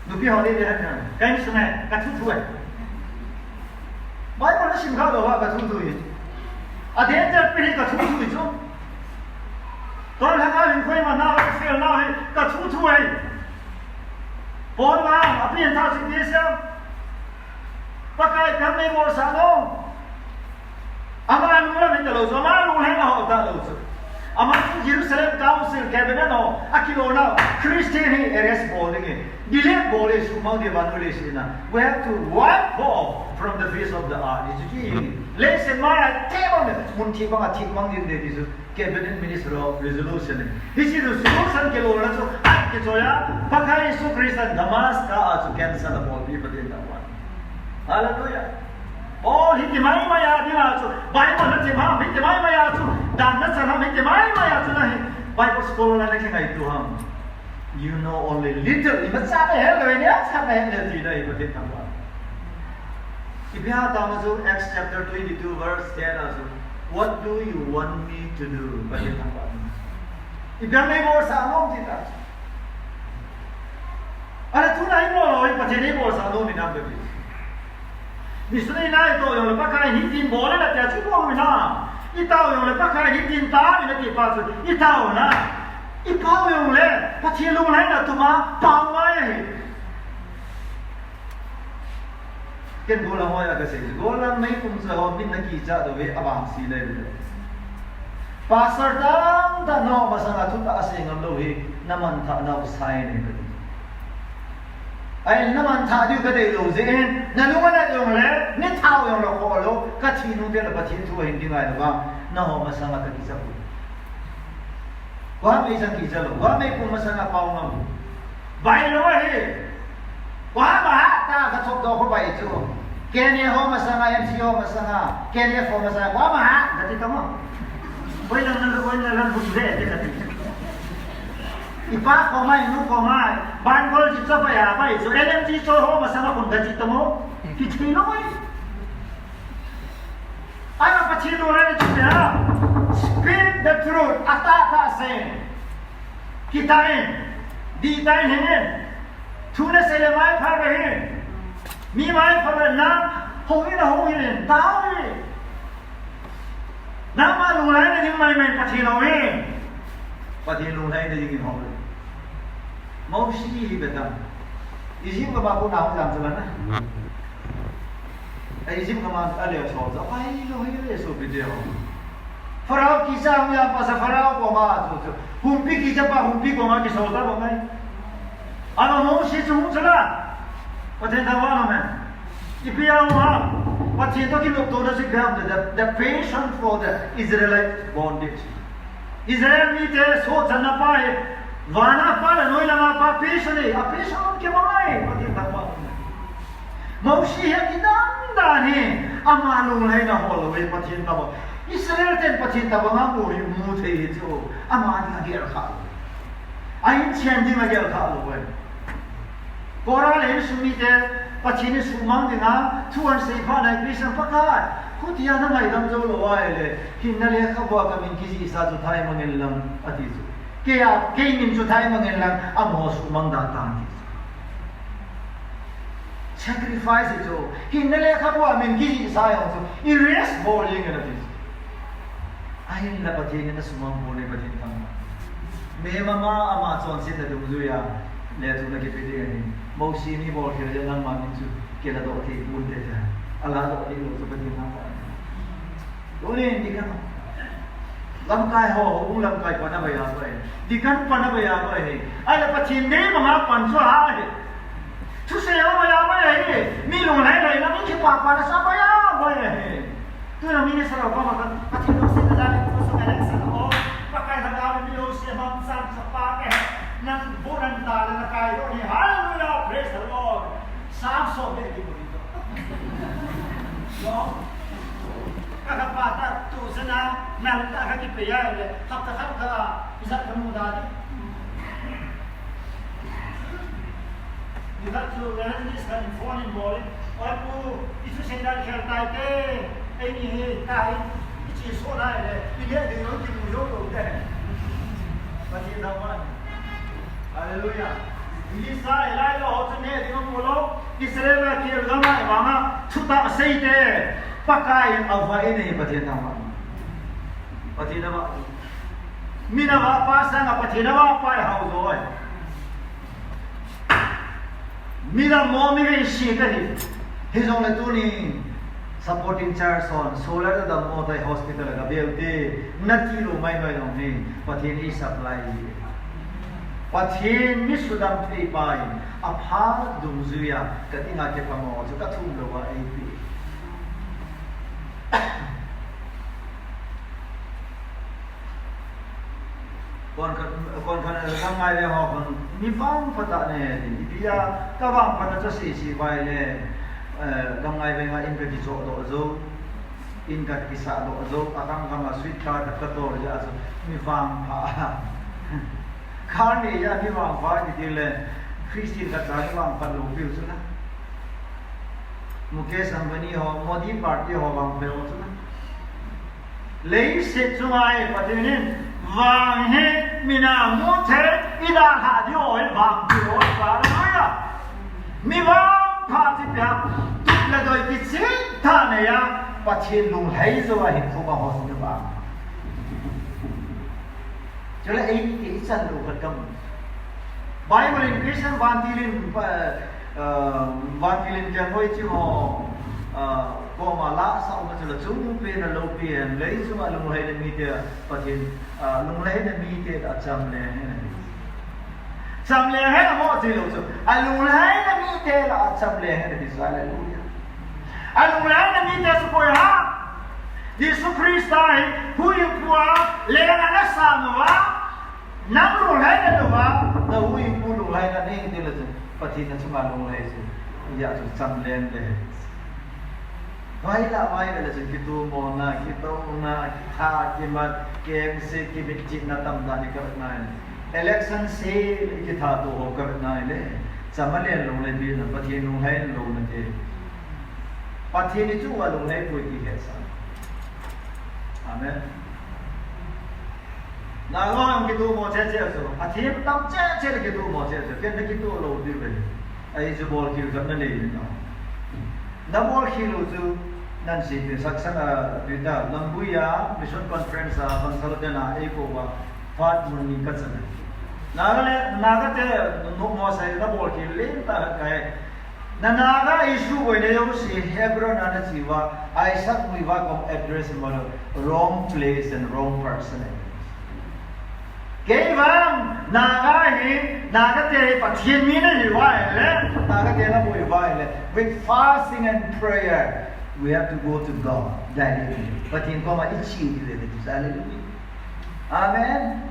Speaker 1: Dupi hari dia kan, kan semai, kalau tu eh. Baik mana sih kau bawa kalau tu ini? Ada yang terpilih kalau tu itu. Kalau hanya yang kau mana nak fail nak, kalau tu eh. Boleh, apa yang tahu sih dia pakai kami mau sano, amalan mula minta lo, amalan mula na ho ta lo. Amalan Jerusalem Council cabinet no, akilo na Christian hi arrest bolinge, delete boleh semua dia bantu lesina. We have to wipe off from the face of the earth. Jadi, lesen mana tebon munti bang atik bang din de disu cabinet minister of resolution. Hisi resolution ke lo na so, ke soya pakai Yesus Kristus damas ka asu cancel the bol bi padin tawa. Hallelujah. Oh, hikmah maya dia tu. Bible nanti mah hikmah maya tu. Dan nanti sana hikmah maya tu nahi. Bible scholar nanti kena itu ham. You know only little. Ibu siapa hal ini? Siapa hal ini tidak ibu tidak tahu. Ibu tahu tu Acts chapter 22 verse 10 tu. What do you want me to do? Ibu tidak tahu. Ibu ni bawa sanom tidak. Ada tu nahi bawa. Ibu jadi bawa sanom ni nampak. Misalnya naik tu yang lepas kaya hitin boleh nak dia cuba mana? Itau yang lepas kaya hitin tak ni nak kipas. Itau na, ipau yang le, pasti lu lain nak tu mah pawai. Kan bola hoya kasi, bola may kung sa homin nak kita tu we abang sila itu. Pasar tang tak no masalah tu tak asing ang lohi naman tak na usai ni. Ay naman tayo kadai lo zin nalungan na yung le ni tao yung lokolo katino dia la patin tu hindi nga ba na ho masanga ka kisa po wa may isang kisa lo wa may kung masanga pa ngam bai lo he wa ma ta ka thok do ko bai chu kenya ho masanga MCO masanga kenya ho masanga wa ma dati tamo boy lang budre de kati ipa ko mai nu ko mai ban gol ji sa pa ya pai so LMG so ho masama kun da ji tamo kichhi no mai ana pachi no ra ji ya speak the truth ata ta se kitain di tain hen tune se le mai pha rahe mi mai pha na ho hin ta ri na ma lu lai ni mai mai pachi no he pachi lu lai ni ji ho mau sih betul. Izin ke bapak nak jam sebelah na. Izin ke mana ada soal. Apa ini lo ini so video. Farao kisah yang pasal Farao koma tu. Humpi kisah pa humpi koma kisah apa bang? Ano mau sih cuma salah. Patut tahu mana man. Ipiau ha. Patut tu kita tu dah sekarang the patient for the Israelite bondage. Israel ni te so jangan apa Wana pala noi lama pa peso ni, a peso ke mai, pati takwa. mau si hati dah ni amalung hai na hol we pathin na bo Israel ten pathin ta banga mo yu mu thei chu amani agel kha ai chen di ma gel kha lo we Koral en sumi te pathin sumang dinga thuan sei pha na Christian pakha Kutia na ngai dam zo lo wa le hinna le kha bo ka min kisi isa chu thai mangel lam ati chu ke ya ke min chu thai mangel lam amo sumang da ta ni sacrifice it all. Hinna le kha bo min kisi isa yo chu erase bowling na ati ai la pathin na sumang bo le pathin tam me mama ama chon sin da dum zu ya le tu na ke pe de ni mo si ni bo ke le nang ma min chu ke la do ke bun de ta Allah do ni lo chu pathin na Dole di kan lam kai ho ung lam kai pa na ba ya ko di kan pa na ba ya ko ai la pathin ne ma pan chu ha chu se ba ya ba mi lo lai lai na mi ki pa pa na sa ba ya ba tu na mi ne sa ba ma kan pathin no se da ni ko so ga sa o pa kai da ga mi lo se ma sa sa pa ke nan bo nan ta na kai ro ni hallelujah praise the Lord sa so be ki mo no Kakapata tu sana nalta ka kipaya le kapta isat kamu dadi Ikat tu nan is kan phone in boy aku itu sendal kheltai te ai ni he tai ichi so dai le ile de yo ki mu yo ko de pati dawan hallelujah Isa elai lo ho ne de mo lo Israel ki gama mama chuta sei te pakai awa ini pathin nama pathin nama mina wa pa sang pathin nama pa hau zoi mina mo mi ve shi ka hi his on tu ni supporting church on solar da mo tai hospital ga beute nati lo mai mai long ni pathin I supply pathin mi sudam thei pai apha dum zuya ka tinga ke pamo chu ka thum lo wa ai kon kan ngai le ho kon ni fang pata ne ni bia ka wang pata cha si vai le ngai ve nga in ka ti zo do zo in ka ki sa do zo akang ka ma sweet ka ta to ja zo ni fang pha khan ni ya ni wang pha ni le Christian ka cha ni wang pa lo bil su na Mukesh Ambani ho Modi party ho wang pe ho su na lấy sự chung ai và thế nên vàng hết mina muốn thế ít đã hạ đi hỏi vàng đi hỏi và nói à mi vàng phá thì bia тут là đôi cái gì ta này à và thiên lùng hay rồi hiện không bao giờ được vàng cho nên ấy cái chân lùng vật cầm Bible in Christian van tilin cái ngôi chữ họ có mà lá sau mà chỉ là chúng bên là lâu tiền lấy chúng mà lùng lấy để mi tiền và tiền lùng lấy để mi tiền đã chăm lệ hết là mọi gì luôn rồi lùng lấy để mi tiền là chăm lệ hết thì sao lại luôn lùng lấy để mi tiền số bồi ha Jesus Christ ai hui qua lệ là nó sao mà nắm lùng lấy để đâu mà đâu hui qua lùng lấy là nên tiền là và tiền là chúng mà lùng lấy rồi giờ chúng chăm lệ để Vai la là chúng kitu mo na kitu na tha kimat kem se kimit chin na tam da ni kar na election se ki tha to ho kar na le chamale long le bi na pathin long hai long na te pathin ni chu wa long hai koi ki he sa amen na lo ang kitu mo che che so pathin tam che le kitu mo che che ken kitu lo di be ai ju bol ki kan na le ni na bol ki lo ju nan si saksana bida lambuya mission conference Bangsalodena eko wa fat muni katsana nagate no mo sai na bol ki le ta kai naga issue boy ne yo si Hebron ana chiwa Isaac we wa kom address mo wrong place and wrong person ke vam naga hi nagate pathin mi ne wa le nagate na boy wa le with fasting and prayer we have to go to God directly. But in Koma, it's you with it. Hallelujah. Amen.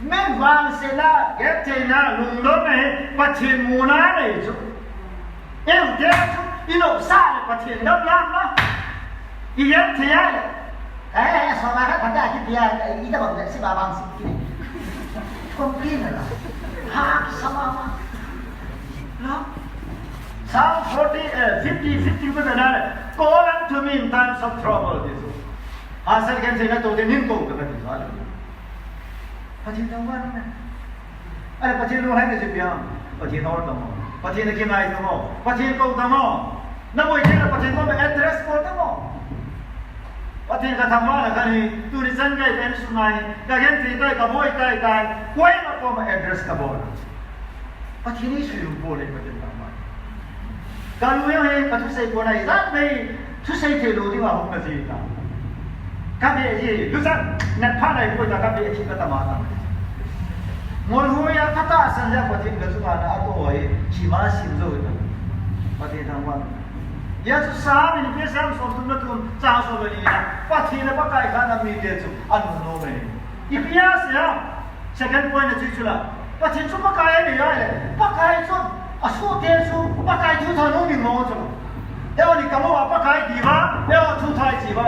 Speaker 1: Men van sila, get na lungdon eh, but in muna na ito. เอ็มเดียทุอินโอซาเลยประเทศนับล้านนะอีเอ็มเทียเลย
Speaker 2: สมัยพัฒนาที่เดียอีตาบอกเลยสิบาบางสิกินคงกินเหรอหากสมามาแล้ว
Speaker 1: Psalm 50 with another. Call unto me in times of trouble. Asal kan saya nak tahu dia ni kau kata tu soal. Pacin tahu mana? Ada pacin lu hai tu siapa? Pacin orang tahu. Pacin nak kena itu tahu. Pacin kau tahu. Nak boleh cakap pacin kau address kau tahu. Pacin kata mana kan ni tulisan kau pen sunai. Kagen cerita kau boleh kau kau nak kau address kau boleh. Pacin ni suruh boleh pacin tahu. Kalau yang ni kau tu saya boleh izat ni tu saya terlalu di bawah kau cerita. Kami aje, lusan nak pandai kau tak kami aje kata mana. Mulu yang kata saja pacin kau suka ada atau ay cima simzo itu. Pacin tahu. Ya tu sah ini biasa soal tu cah soal ni. Pacin apa kai kan media tu anu nome. Ini biasa ya. Second point itu cula. Pacin cuma kai ni ya. Pakai tu asu dia tu pakai tu thanu ni mau tu. Dia ni kamu apa kai diva, dia tu thai diva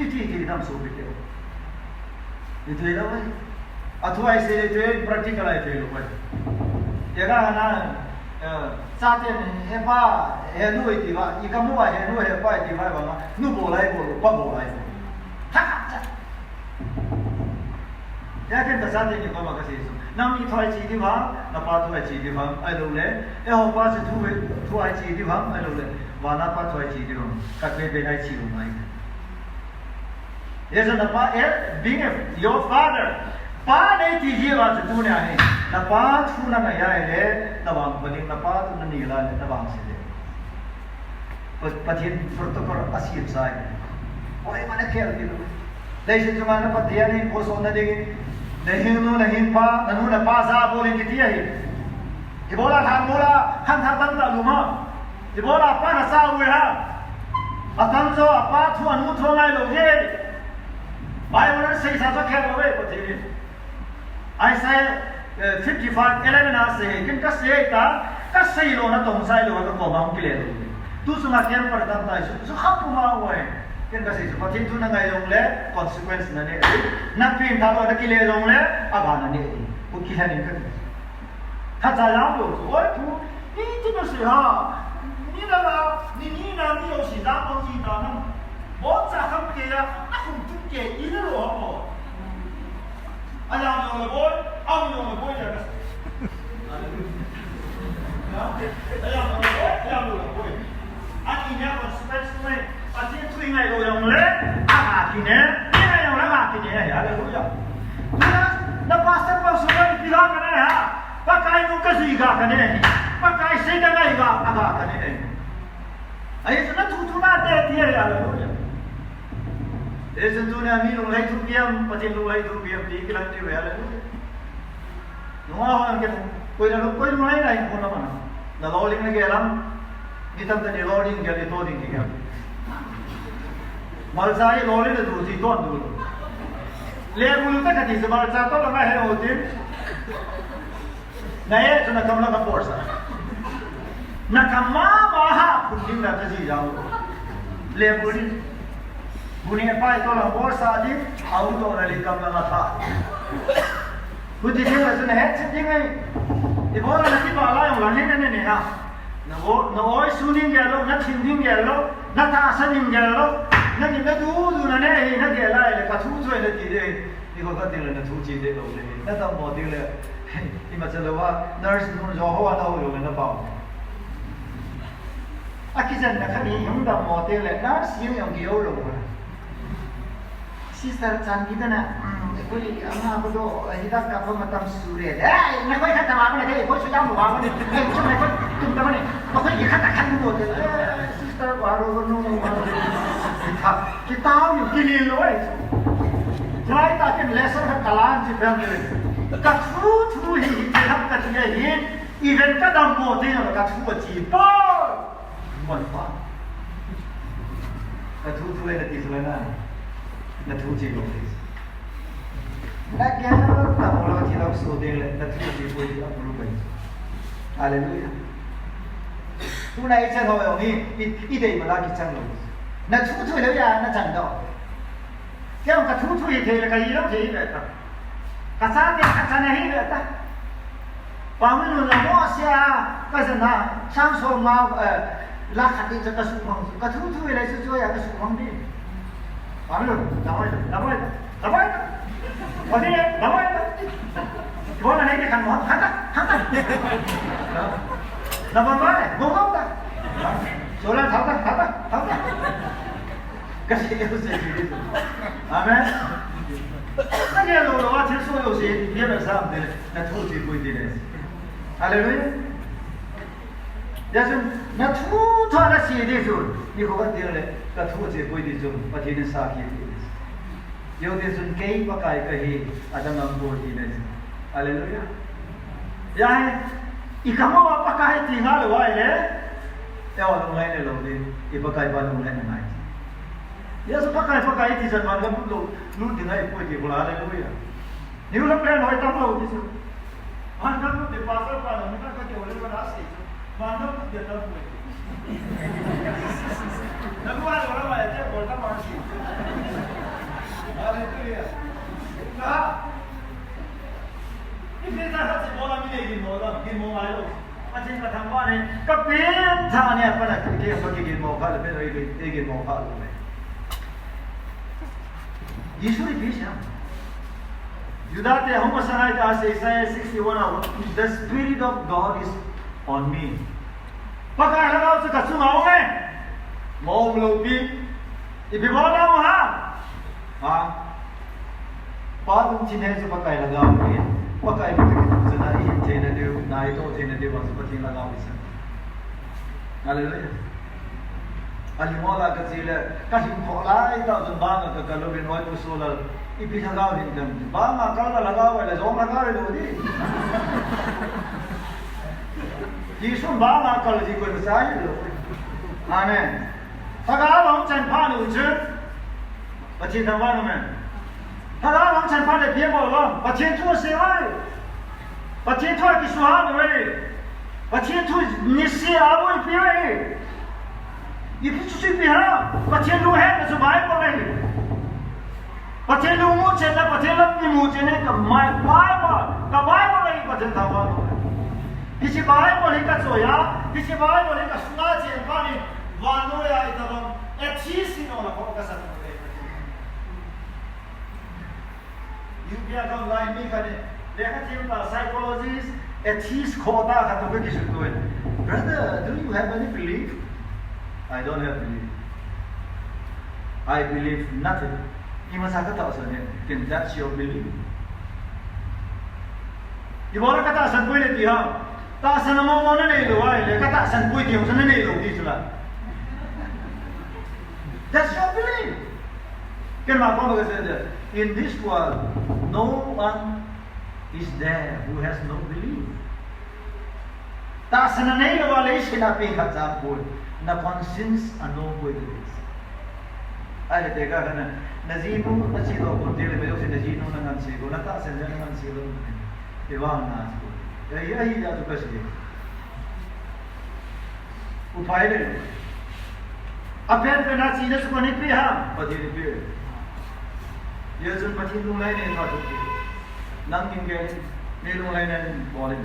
Speaker 1: itu dalam soal itu. Itu dia lah. Atau ay itu practical ay itu loh. Jaga na saat ini hepa henu itu lah. Ikamu ay henu hepa itu lah bang. Nu boleh bolu, pa boleh. Tak. Ya kan saat ini kamu kasih itu. Nam itu ay ciri bang, napa tu ay ciri bang. Ay loh le. Apa sih tu ay ciri bang. Ay loh le. Mana apa tu ay ciri bang. Kakek benai ciri bang. Yes, napa being your father. Pa ni tiji lah tu ni ahai. Napa tu na ngaya le, nabang balik napa tu na nila le, nabang sile. Patin protokol asyik saya. Oleh mana care gitu. Dari situ mana patian ni kosong na dingin. Nahin pa, nanu na pa sa boleh kita hi. Ibola kan tak lumah. Ibola pa na sa uwe ha. Atam so apa tu anu tu ngai lo ye. Bible says satu kali away patin. Isaiah 55:11 say kan kasih kasih lo na tong sai lo ka ko bang kile lo tu sunga kem par tam tai su khap ma wa kan kasih su patin tu na ngai long le consequence na ne na pin ta lo na kile long le aga na ne ku kila ni kan ta za la lo oi tu ni tu no se ha ni na ni yo si da ko si da na bo za kham ke ya na ku tu ke i lo ho Ayam yang lebih, ayam yang lebih jangan. Ayam yang lebih. Akhirnya konsekuensinya, pasti tu ingat lo yang le, akhirnya, ini yang le akhirnya ya, haleluya. Nah, pasal pasal bilang kan ya, pakai muka siga kan ya, pakai siga iga agak kan ya. Ayat sudah tutu nade dia ya, haleluya. Tentunya kami nulai tubiam, pasti nulai tubiam di kilang di luar itu. Nuah orang kita, koi nulai lain pun apa? Na loading lagi alam, kita tadi loading jadi loading juga. Malsai loading itu si tuan dulu. Lihat mulut tak kati sebab satu lama hari hotin. Naya tu nak kamu nak force. Nak kamu maha kunjung nak kasih jauh. Lihat mulut. Bunia pai tu lah bor sadi, awal tu orang likam lama tak. Kuci dia macam ni, sejak ni, ibu orang nanti bala yang lain ni ha. Nawai suning gelo, nak sinding gelo, nak tasaning gelo, nak ni dulu ni, nak gela le, katu tu le dia, ni kau kata le, nak tuji dia le, nak tahu mau dia le, ini macam lewa nurse pun jauh ada orang yang nak bawa. Akisan nak ni, yang dah mau dia le, nurse yang giau loh. Sister Chan kita nak, boleh, apa tu, hidup apa macam surya. Nak kau kata apa ni? Kau sudah buat apa ni? Cuma kau tunggu apa ni? Kau kata dulu. Sister baru nunggu. Kita tahu gini loh. Try tak lesson kalan si family. Kat tu hidup kat dia event kadang mau dia kat jipa. Mana? Kat tu ada di sana. Na tuji boleh. Nak yang tak boleh kita sudah le, na tuji boleh tak boleh. Haleluya. tu này chân hồi ông ít đây mà là cái chân rồi nó thu thôiแล้วya nó chân đó cái ông cái thu thôi thì là cái gì đó thì vậy ta cái sao thì cái chân này vậy ta và mình là mua xe cái gì na sang số mà là khát đi cho cái số phong cái thu thôi là số ya cái số phong đi và mình làm vậy ở đây làm vậy có là cái khăn mỏng hắn ta làm vậy ngon không ta số là tháo ta cái gì cũng sẽ gì amen cái này là thiếu số yếu gì biết là sao để nó thu thì vui đi đấy hallelujah giờ chúng nó thu thoa là gì đi rồi như có vấn đề là thu thì vui đi rồi và thì nó sao kia yêu thì chúng cái bác cái ada mampu đi đấy hallelujah ya ikamu pakai tinggal luai le ya orang lain le loh di pakai balu lain mai ya so pakai di zaman kan lu dengar ibu di bola hallelujah ni ulang plan hoi tam lo di situ mandam di pasar pada mereka ke oleh berasi mandam dia tak boleh lalu orang lain je bola masih hallelujah nah ini dah sih bola milih gini mai lo macam kata mana kapten thanya pada kita pergi gini mau kalau pergi gini mau kalau Yesus itu Yudate Homo Sanai Isaiah 61 the Spirit of God is on me pakai lagau suka sungau kan mau melobi ibu bola mah Padum cinta itu pakai lagau ni pakai begitu senai cina dia naik tu cina dia masuk pakai lagau bisa hallelujah alimola kecil kasih kolai tak tumbang ke kalau binoi usul ipi lagau ni kan bang kalau lagau ada zong lagau itu di Yesus bang kalau di kau besar itu amen sekarang orang cenpat ujian macam mana men 他拉王产发的别毛了，把钱托谁来？把钱托给说好的喂，把钱托你谁啊？我别喂，你不出去别了，把钱弄黑的是买过来的，把钱弄木钱的，把钱弄你木钱的，个买嘛，个买过来把钱掏完了，你去买过来个做呀，你去买过来个拿钱把你玩弄呀一道，提醒我了，我个啥？ You biar kau lain ni kan, mereka cakap psychologist, atheist kota kata begitu tu. Brother, do you have any belief? I don't have belief. I believe nothing. Ini masa kata asalnya, can that's your belief? Ibarat kata asal boleh dia, tak asal nama mana ni lo, kata asal boleh dia, asal ni lo di sana. That's your belief. Kenapa begitu? In this world, no one is there who has no belief. Tak senanai lawalai sinapi kata pun, na conscience ano pun itu. Ada tega kan? Nazinu nasido pun dia lebih dari nazinu dengan sigo, na tak senanai dengan sigo, ewan nas pun. Ya iya tu kasih. Upaya le. Apa yang pernah sih nak sekolah ni pihak, pasti ni pihak. Dia tu macam tu lain ni tak cukup. Nangking ke ni lu lain ni boleh.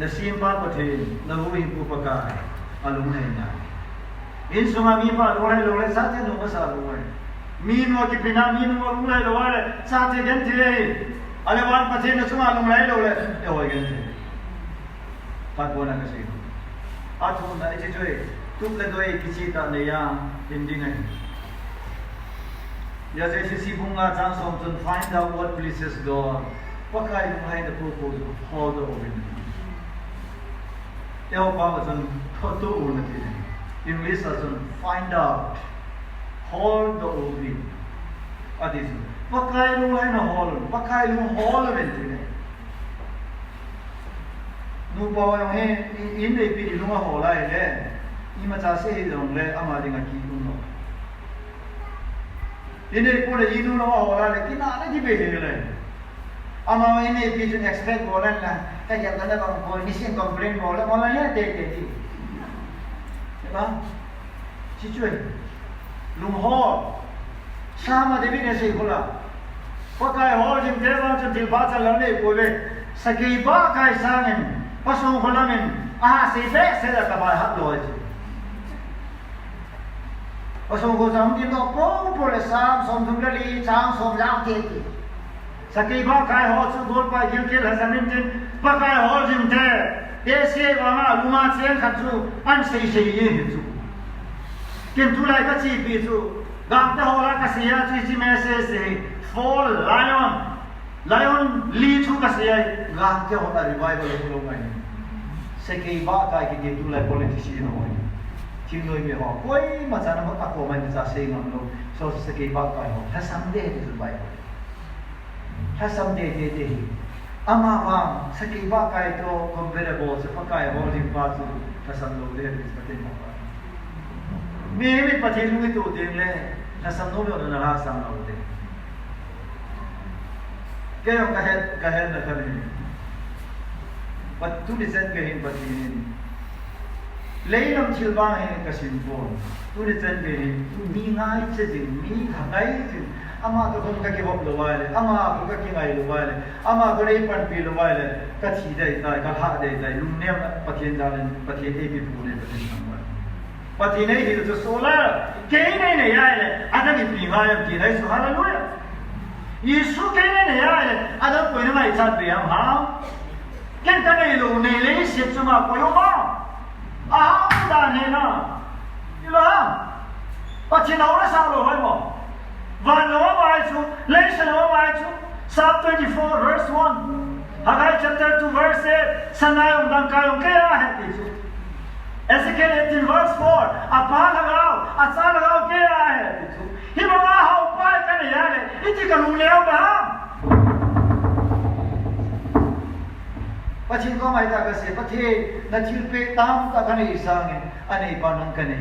Speaker 1: Nasi empat macam lalu ibu pakai alung lain ni. In semua mi pa lu lain sahaja lu masa lu lain. Min waktu pina min lu lain sahaja ganti. Alewan macam ni semua alung lain lu lain. Ya wah ganti. Tak boleh kasi. Atu na icijoi. Tu ledoi kisi tak leya dinding ni. Ya jadi si bunga jangan somton find out what pleases God. Pakai mulai the purpose of all the obedience. Ya apa macam foto urut ini. English macam find out all the obedience. Adis. Pakai mulai na all event ini. Nubawa yang ini pilih rumah holai le. Ini macam sih dong le amal dengan kita. Ini pun itu nama orang kita ada di bawah. Ama ini bikin expect bolan lah. Kayak mana bang polisi komplain bolan, bolannya tete. Ba, chỉ chuyện lùng hồ, sao mà để biết cái gì không là, có cái hồ chim thế vào chim thịt ba chân lớn này của về, sẽ kỹ ba cái sang mình, ba số hồ là mình, sẽ là cái bài hát rồi chứ, ba số hồ sang thì nó bố là sam, som thùng ra đi, trang som giang thế thì, sẽ kỹ ba cái hồ chú gột ba kiếm kia là sang mình ba cái hồ chim thế, để xe vào mà lùm mà xem khát chú, ăn say gì chú. Kim tu lai ka chi pi chu gam ta hola ka sia chi message fall lion li chu ka sia gam ta hola revival lo ngai se ke ba ka ki tu lai politician no ai tim noi me ho koi ma cha na ma ka ko mai cha se ngam lo so se ke ba ka ho ha sam de tu bai ha sam de ama wang se ke ba ka to comparable se pa ka ho ri pa chu ha sam lo de pa te ma Maybe patin with two things, some no one has some of them. Get on the head, the family. But to descend him, but in lay on Chilban in Casimbo, to descend him, to me nights in me, nights in Ama to come give up the while, Ama cooking I the while, Ama grape and peel the while, Kachi day, like a hard day, like never patin down, but he ate people in the position. But in a to solar, gain in a island, I don't be higher, so hallelujah. You should gain in a island, I don't put my child be harm. Can't I alone, a ship to my boy, ah, Dana, you know, but you know, that's how I want. Van Loma, lesson Loma, Psalm 24, verse 1. Hagai chapter 2, verse 8, Sanayom Dankayom Kaya. Ezekiel 18 verse 4 apa lagao asa lagao ke ae hi ma hau pa ka ne ya le iti ka lu leo ba pachin ko mai ta ka se pathe na thil pe tam ta ka ne sang ane pa nang ka ne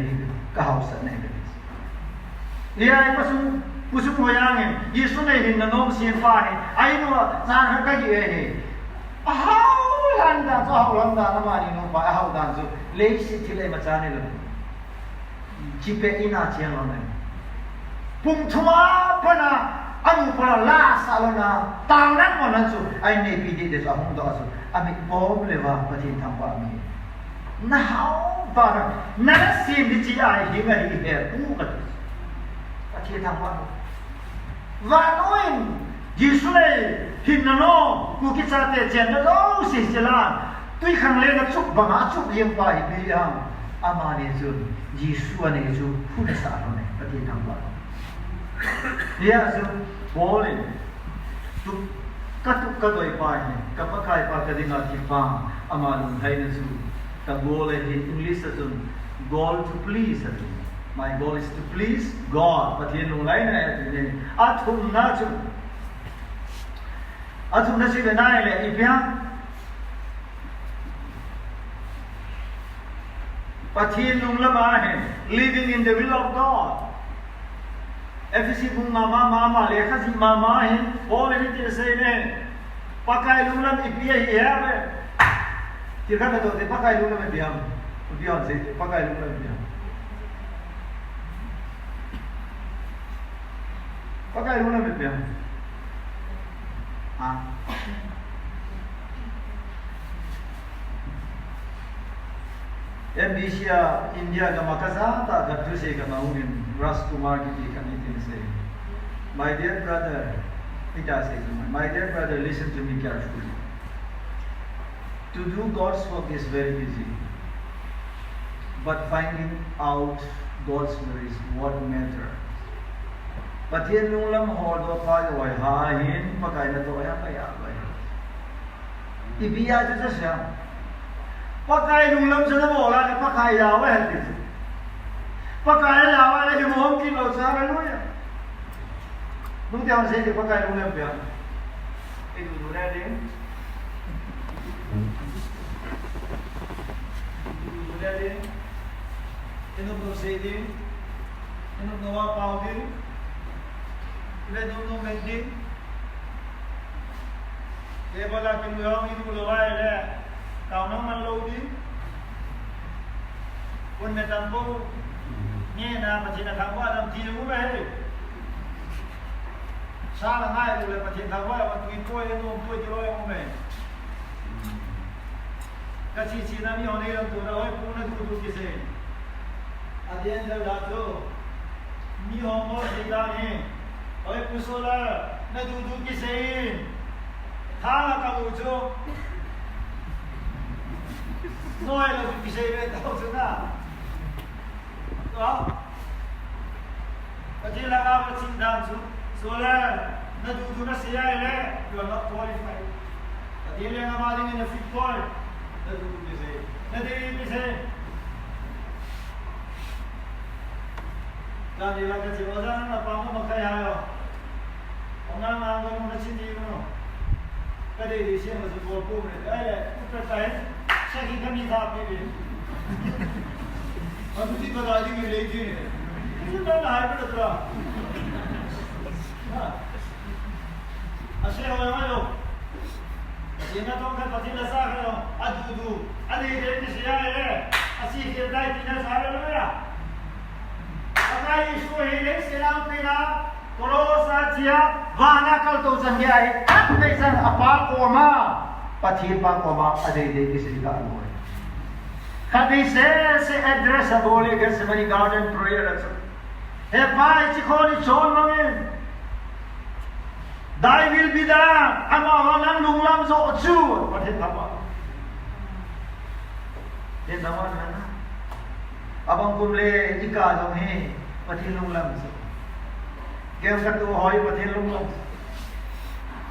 Speaker 1: ka hau sa ne ni ai pusu mo yang yesu ne hin na nom sin pa ni ai no sa ka ji e Landa so how landa na mani no ba how dan so le si thile ma cha ne lo chi pe ina chen lo ne pum thuma pana anu pana la sa lo na tang ran mo na so ai ne pi de so hong do so ami bom le wa pa tin tham pa mi na how ba na si bi chi ai hi ga hi he pu ka pa tin tham pa va noin Usually, hin no, kuki sa te chen na lo si sila. Tui khang le na chuk banga chuk yem pa hi bi ang ama ne chu Yesu ne chu hu na sa no ne pati thang ba. Ya chu bole tu ka doi pa ni ka pa kai pa ka dinga ti pa ama lu hai na chu ka bole in English chu goal to please her. My goal is to please God. Pati no lai na ne athum na chu Atum nasi benai le ipya pathin lung lama hai living in the will of God. FCC bung mama le khazi mama hai all anything say ne pakai lung lam ipya hi hai tirka to te pakai lung lam biam se pakai lung lam biam pakai lung lam biam Asia India ka makasata ka se ka maunin Raskumar ki kanitin say my dear brother ita say my dear brother listen to me carefully to do God's work is very easy but finding out God's will is what matters. Patien nung lam ho do pa oi ha hin pakai na to ya kaya ba ibiya ju sa pakai nung lam sa mo la pakai ya wa ti pakai ya wa le mo ki lo sa hallelujah nung tiang se ti pakai nung lam ya itu dura de dura de ino do se de ino do wa pa de le no mendi le bala ke mo yung idu lo wa le ka no man lo di quân mẹ tầm cô nghe là mà chỉ là thằng qua làm gì cũng vậy sao là ngay rồi mà chỉ thằng qua mà tụi tôi cho lôi không vậy cái gì là mi hồi này làm tụi nó hỏi cũng là tụi cái gì à điên đâu đã thôi mi hồi mới đi ra nè hỏi cũng số là nó tụi cái gì thà là cả buổi chiều nói là tụi cái gì vậy tao chứ nào đó cái gì là cái chuyện đàn số là nó tụi nó xí ai đấy rồi nó qualify cái gì là mà đi nên fit point nó tụi cái gì nó đi cái gì làm gì là cái gì mà ra nó bằng một cái hay không ông nào mà có một cái gì không cái đấy thì xem là sự vô cùng này đấy là cái cái sẽ khi cái gì tháp đi mà tụi chị có nói gì lấy gì này chúng ta là hai cái được rồi à sẽ hỏi mà đâu chỉ là trong cái phát triển là sao cái đó à du anh đi đến cái gì đấy à chỉ cái đây thì nó sao đấy à cái số hệ đấy sẽ làm thế nào Kolosasia vana kalto sangyai at mesan apakoma pathir pakoma adede kisika aloi khadi se address abole Gethsemane garden prayer atsu he pai chikhoni chon mangen thy will be done ama wanan lunglam zo chu pathir thapa he naman na abang kumle ika jong he pathir lunglam zo Game ka tu hoy pathil lung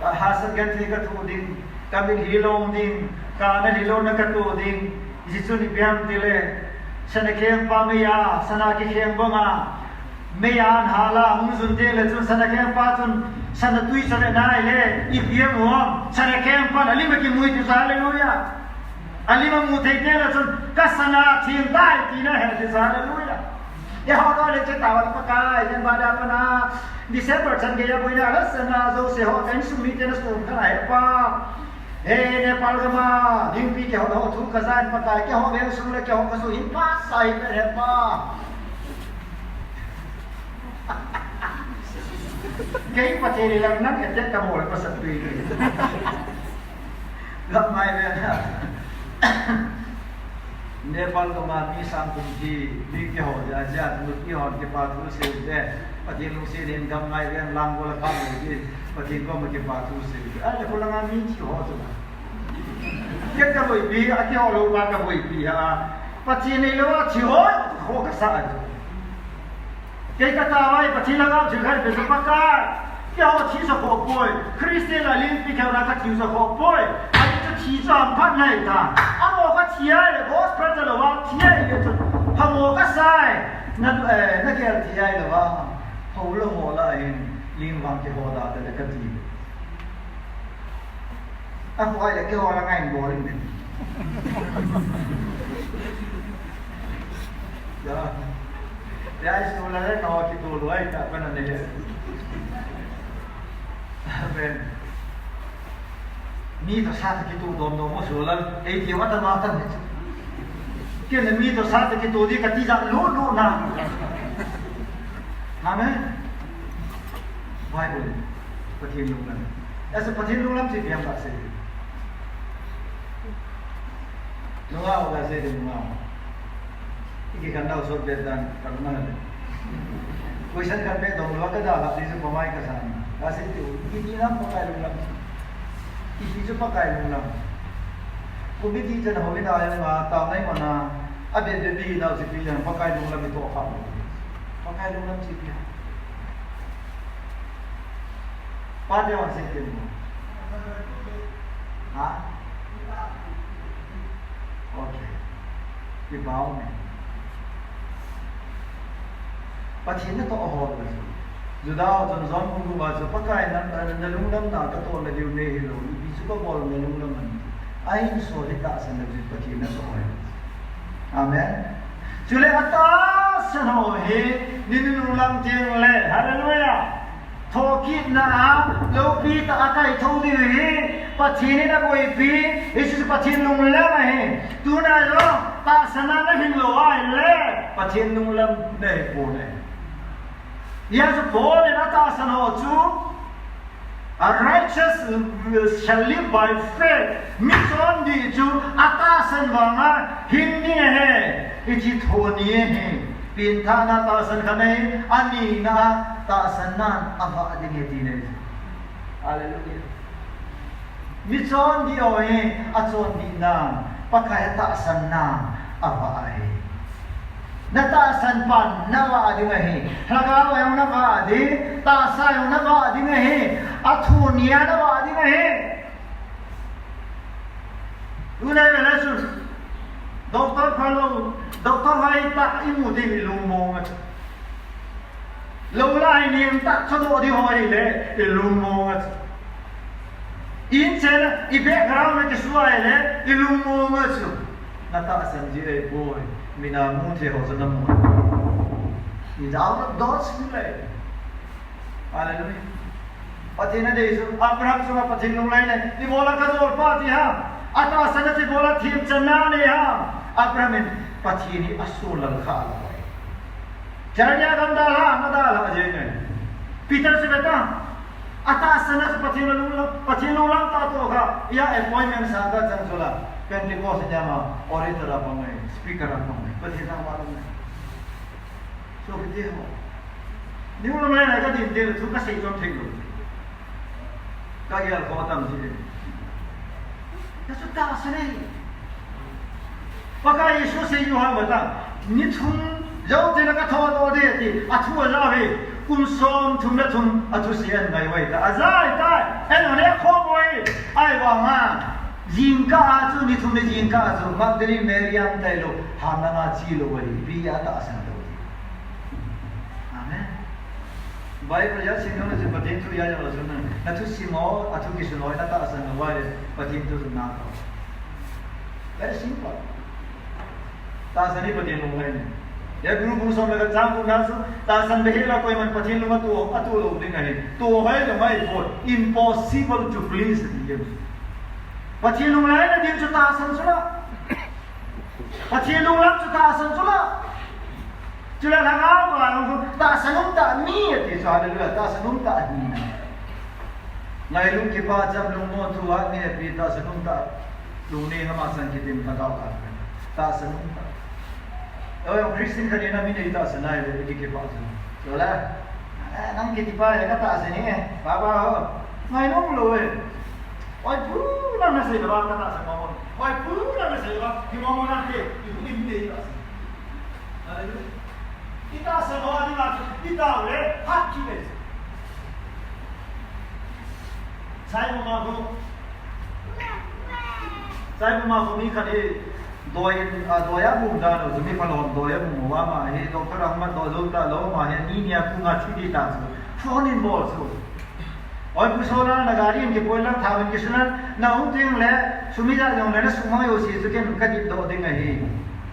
Speaker 1: ka hasan gan thi ka tu ding kamil hilong ding ka na hilong na ka tu ding jisu ni piam tile sana khem pa meya sana ki khem bonga meyan hala hung sun te le chun sana khem pa chun sana tui sana nai le I piam ho sana khem pa ali ma ki mui tu hallelujah ali ma mu thei te le chun ka sana thim dai ti na he ti hallelujah ya ho do le che tawat pa kai jan bada pa na December chan ke ya boina la sana zo se ho kan sumi te na sum ka hai pa he ne pal ga ma ding pi ke ho thu ka zan pa kai ke ho ve sum le ke ho ka su hin pa sai pe he pa ke pa te le lang nan ke te ka mo le pa sa tui gap mai ve Nepal ka ma mi sang kum ji mi ke ho ja ja tu ki ho ke pa thu se de patin lu se den gam ngai ren lang bola kam ji patin ko ma ke pa thu se a le ko lang mi chi ho tu ke ka boi bi a ke ho lo ba ka boi bi ha patin ni lo chi ho ka sa a ke ka ta wai patin lang am chi khai pe pa ka ke ho chi so ko boi Christian la lim pi ka ra ka chi so ko boi a ji chi zam phat nai ta a mo ka chi ai le boss prayer lo wa chi ai ke chu ha mo ka sai na na ke chi ai lo wa ho lo mo la in lim wang ke ho da te ka ti a ko ai le ke ho la ngai bo ling ne ya isu la le no ki tu lo ai ta pa na ne amen mi to sa ki tu dom dom mo so la e ti wa ta ma ta ne ke ne mi to sa ki tu di ka ti ja lo lo na amen Bible patin lung lam as a patin lung lam si biam ba se no ga ga se de no iki kan dau so be dan kan na le question kan pe dong lo ka da la ni so pa mai ka sa ga se ti iki lam pa kai lung lam iki so pa kai lung lam ko bi ti chen ho ni da ya ma ta nai ma na a be de bi na si pi yan pa kai lung lam mi to kha pa kai lung lam si pi pa de wan se ti mo ha okay ki bao ne pathin na to ho lo judao jon zon ku ba so pakai na lung lam na ta to na diu ne hi lo bi su ko bol na lung lam man ai so le ta san na ji pathin na so ho amen chule ata san ho he ni lung lam jeng le hallelujah thoki na lo pi ta akai thau di hi pathin na koi pi isu pathin lung lam he tu na lo ta sana na hin lo ai le pathian nung lam nei po ne ya so po ne na ta sana ho chu a righteous shall live by faith mi son di chu ata san wanga hin ni he ichi thoni he pin tha na ta san khanai ani na ta san nan ava adinge ti ne hallelujah mi son di oe a chon di na pakai ta san na ava ai na ta san pan na wa di nge hlaga wa yang na wa di ta sa yang na wa di nge a thu nia na wa di nge lu nei la su doctor phalo doctor hai ta imu di lu mo nga lu lai ni ta chdo di hoi le lu mo nga in chen I background na kiswa le lu mo nga su na ta san ji ai boy mina mu the ho san mo is out of God's will hallelujah patina de su Abraham su patin lung lai ne ni bola ka zor pa ti ha ata san ji bola thim chana ne ha Abraham patini asul al kha charya gam da la na da la je ne Peter se beta ata san ji patin lung lang ta to ga ya appointment sa ga chang sola Pentecost jama orator apa mai speaker apa mai patina malam ne so ke ho ni ulang lai na ka din de tu ka sei chom thei lo ka ya ko tam ji ya su ta sa ne paka Yesu sei yo ha bata ni thum jau te na ka tho do de ti a thu la he kum som thum na thum a thu sian ngai wai ta azai ta en ne kho moi ai wa ma Jinka azu ni thum ne jinka azu Magdalene Maryam tai lo hana na chi lo wai bi ya ta san do amen Bible ya sin no se patin tu ya ya lo sun na tu simo atu ki sun na ta san wai patin tu na ta very simple ta san ni patin lo ngai ya guru bu som la jam bu na su ta san be la koi man patin lo tu atu lo ding hai tu hai lo mai for impossible to please him Pathian lung lai na din chu ta san sula Pathian lung lam chu ta san sula chula la ga wa ta sanum ta mi ti sa de ta sanum ta ni na ngai lung ki pa jam lung mo tu wa ni pi ta sanum ta lung ni ha ma san ki tim ta ka ta sanum ta oi Christian ka ni na mi ni ta san nai le ki pa san so la nang ki ti pa ya ka ta san ni ba ba ho ngai lung lo Oi pura na sei ba ta sa mo. Oi pura na sei ba ki mo na ke ni ni ta. Hallelujah. Kita sa mo ani ma kita le hak ki le. Sai mo ma ko. Sai mo ma ko mi ka ni doya bu da no mi pa lo doya bu wa ma he Dr. Ahmad do ta lo ma he ni nia ku nga chu di ta so. Phone in ball so. Oi pusona nagari ke poila thawen ke sunan na uting le sumida jong le sumang yo si su ke ka di do ding hi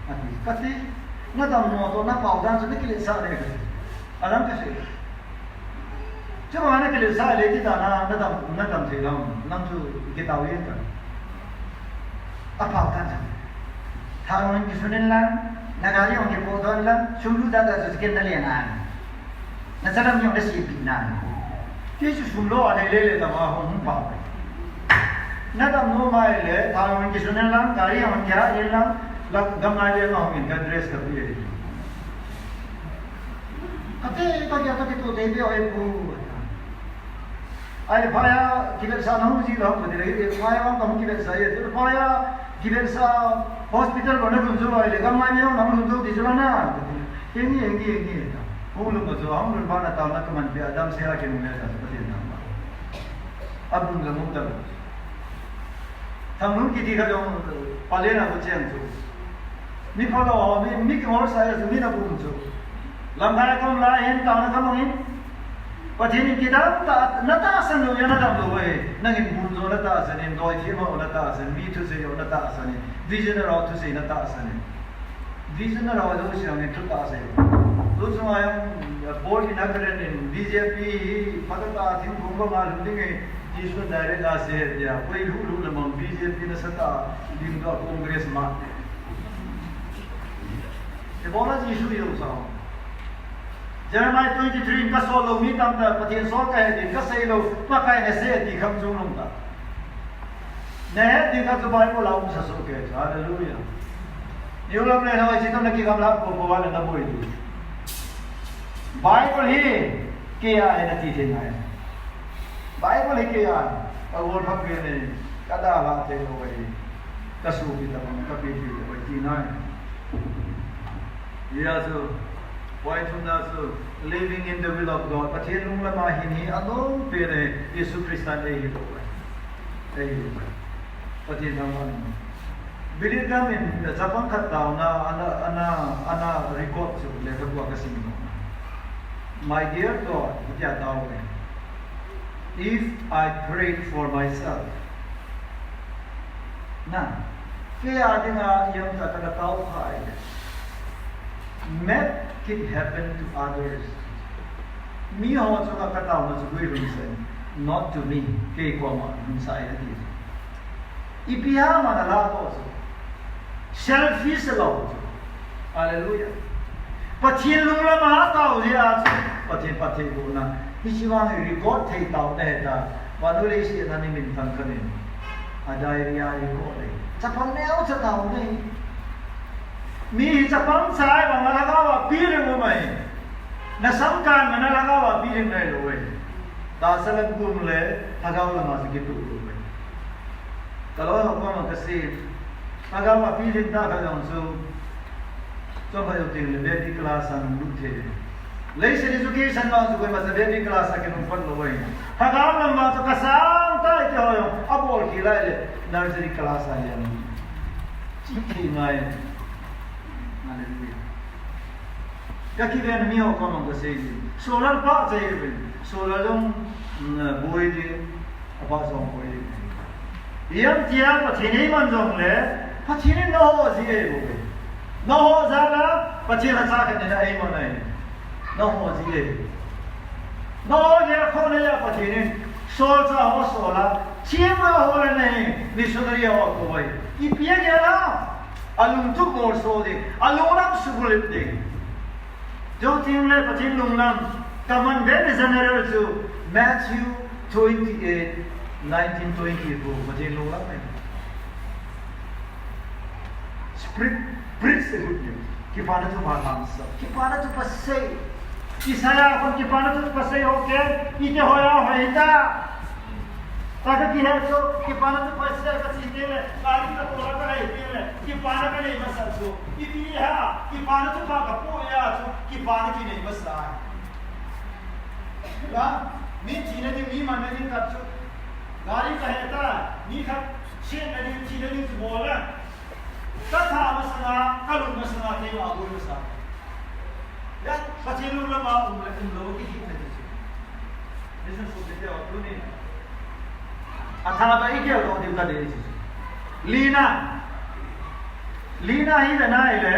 Speaker 1: ati kati na dam no to na pau dan su ke le sa le ka alam ka se chama na ke le sa le ti ta na dam se lam nam su ke ta wi ka a pau dan sa thawen ke sunan la nagari ong ke po don la sumlu da da su ke na le na na salam yo le si pinan Jesus from law and lele ta ma hon pa na dam no mai le ta mon ki sunan lang gari on kya ye lang la gam ai le ma hon ka dress ka pi ate ta ya ta to de be oi pu ai phaya ki be sa na hu ji la pu de le phaya wa kam ki be sa ye to phaya ki be sa hospital bana ku jo ai le gam ai ne na mu jo di jo na engi ta Ulu betul, orang berbana tahu nak keman bi Adam sera ke numera seperti nama. Abun lemuk dah. Tamun kita kalau palena bucian tu. Ni kalau ni kemana saya tu ni nak bukan tu. Lambai kom lain tahu nak kamu ni. Patini kita tak nata asan tu yang nak tahu boleh. Nangin bukan nata asan ni, doi tiada nata asan, vi tu saya nata asan ni, visioner tu saya nata asan ni. Visioner tu saya ni tu nata asan. Those who are board in Akron in BJP, Patata, Tim Bunga, Malunding, Jishwa Direct Asia, Pay Hulu among BJP in the Sata, Dinka Congress Mark. thì bỏ là Giêsu yêu sao Jeremiah 23 ka solo mi tam ta pathian so ka din ka sei lo pa kai ne se ti kham chung long ta ne ti ka so bai mo la um sa so ke hallelujah yêu lam ne noi chi tam na ki kam la ko ko wa na boi du Bible hi ke a na ti the nai Bible hi ke a ka wol phak ke ne ka da la te lo bai ka su bi ta ka pi ti bai ti nai ya so Why from that living in the will of God? But here nung lama hini anong pere Yesu Kristan ay hito ay hito. But here naman bilir namin sa pangkataw na ana record so level ko kasi mo. My dear God, itiya tao eh. If I prayed for myself, na kaya din nga yung tatatao ka ay met it happen to others. Me ho so katao na sugui reason not to me kay ko ma nung sa ina dito. Ipiha man ala ko so. Selfish law. Hallelujah. Pathin lung la ma tao ya so pathin ko na hisiwang record thai tao na ta wanule si na ni min thang kanin. Adai ria ko le. Chapang neo sa tao nei. Mi chapang sai bang alagawa piring mo mai na samkan manalagawa piring nai loe ta salag gum le hagaw la ma sige tu lo mai kalau ko ma kasi hagawa piring ta ka jong so ba yo ting le baby class an luthe leise education ma so ko ma baby class ke nung pan lo mai hagaw la ma so kasang ta ke hoyo abol ki lai le nursery class a yan chi mai Hallelujah. Kaki ben mio kono kasi solar pa jai ben solar long boy de apa song boy de yang dia pathini man jong le pathini no ho ji e bo no ho za la pathina sa ke ne ai mo nai no ho ji e no je ko ne ya pathini sol sa ho sola chima ho le nei missionary ho ko bai I pia ge la alung tu more so de alung nam sugulit de jo tin le patin lung nam kaman be general to Matthew 28 19:20 ko patin lung nam spread the good news ki pada tu baham sa ki pada tu pasai Isaya kon ki pada tu pasai hoke ite hoya hoita Kada ki hai so ki pana to pasal ka site le kari ka tora ka hai le ki pana ka nei masal so iti ha ki pana to ka po ya so ki pana ki nei masal la mi chine ni mi man ni ka so gari ka hai ta ni ka chen ni chine ni so bola ka tha masana ka lu masana te wa go masal ya pachilu la ma um le lo ki ki ne so listen so de o tu ni Athana ba ikya lo di ka de Lina hi na ile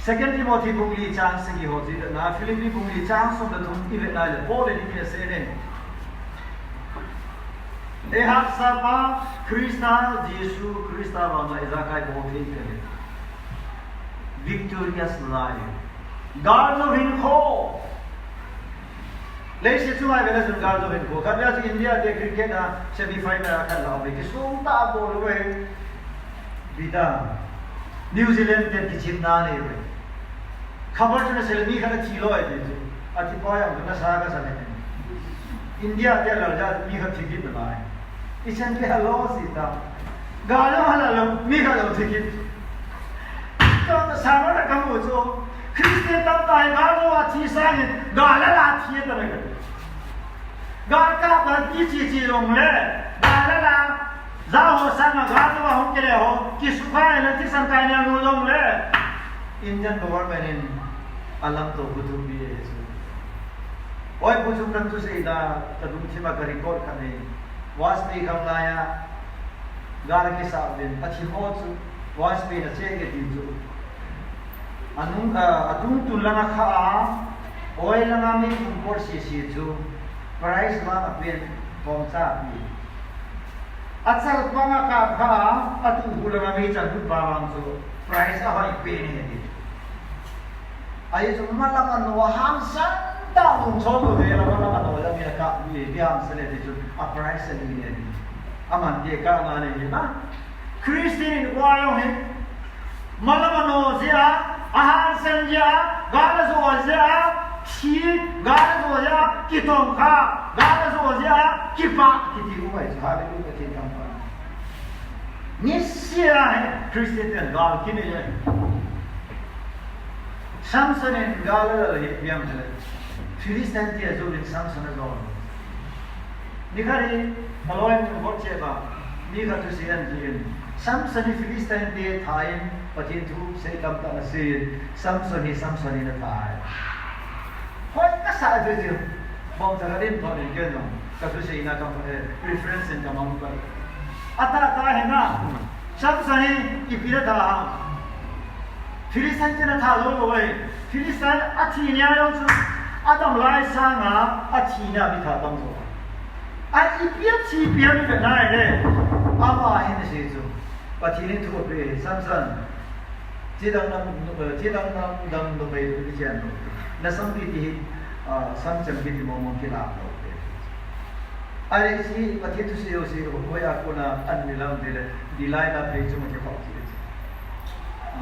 Speaker 1: Second Timothy bungli chang singi ho ji na Philippi bungli chang som da thum ki le na le Paul ni ki se ne Ehak sapa Krista Jesu Krista ba na izakai bo thi ke victorious life God no hin kho Leise cuma bela sungal tu benko. Kerana si India dia cricket na semi-final akan lawan mereka. Sumpah boleh. Bida. New Zealand dia kicim na ni. Khabar tu na selami kerana cilo aja tu. Ati payah tu na sahaja sana. India dia lalja mi kerana tiket na. Isan dia loss ita. Galau halal mi kerana tiket. Kalau sama nak kamu tu. Kristen tam tai galau aci sangat. Galau aci itu mereka. God ka ba ti chi long le ba la la za ho sang ga to ho ke le ho ki su khai na ti san kai na lu long le Indian government in alam to butum bi yesu oi butum kan tu se da ta dum chi ma ka record ka ne was me kam la ya gar ke sa ben achi ho chu was me na che ke ti chu anung atung tu la na kha oi la na mi por si si chu Price ma appear from sa pi. Asal pangaka ka atu bulan kami jangan bawang so price apa ipe ni. Ayo cuma malam wahang santa muncul tu dia malam wahang dia kak dia selain itu price ni dia. Aman dia kak mana ni na? Kristian wayang ni malam dia ahal senja galas wajah si galas wajah kitong ka galas wajah kipak kiti umai hari tu kita nampak. Niscaya Kristian gal kini je. Samson yang gal yang je. Filistin dia zulit Samson gal. Ni kali kalau yang bocah ba, ni kata sian jian. Samson Filistin dia thain patin tu saya kamta nasir. Samson ni na thai. Hoi kasar je. Bang jagarin tu ni kan. Kata saya nak reference yang kamu buat. Ata है ना Samson ni ipira dah Filistin na tha lo wei Filistin athina yang tu Adam lai sanga athina bi tha tam so a ipia chi pia ni na le ama hin se so pathini thu pe Samson jidang nam dam do bai du jan no na sampi ti Samson bi mo mo ki la Ada si pati tu si kau ya aku na anilam di lain apa itu macam apa sih?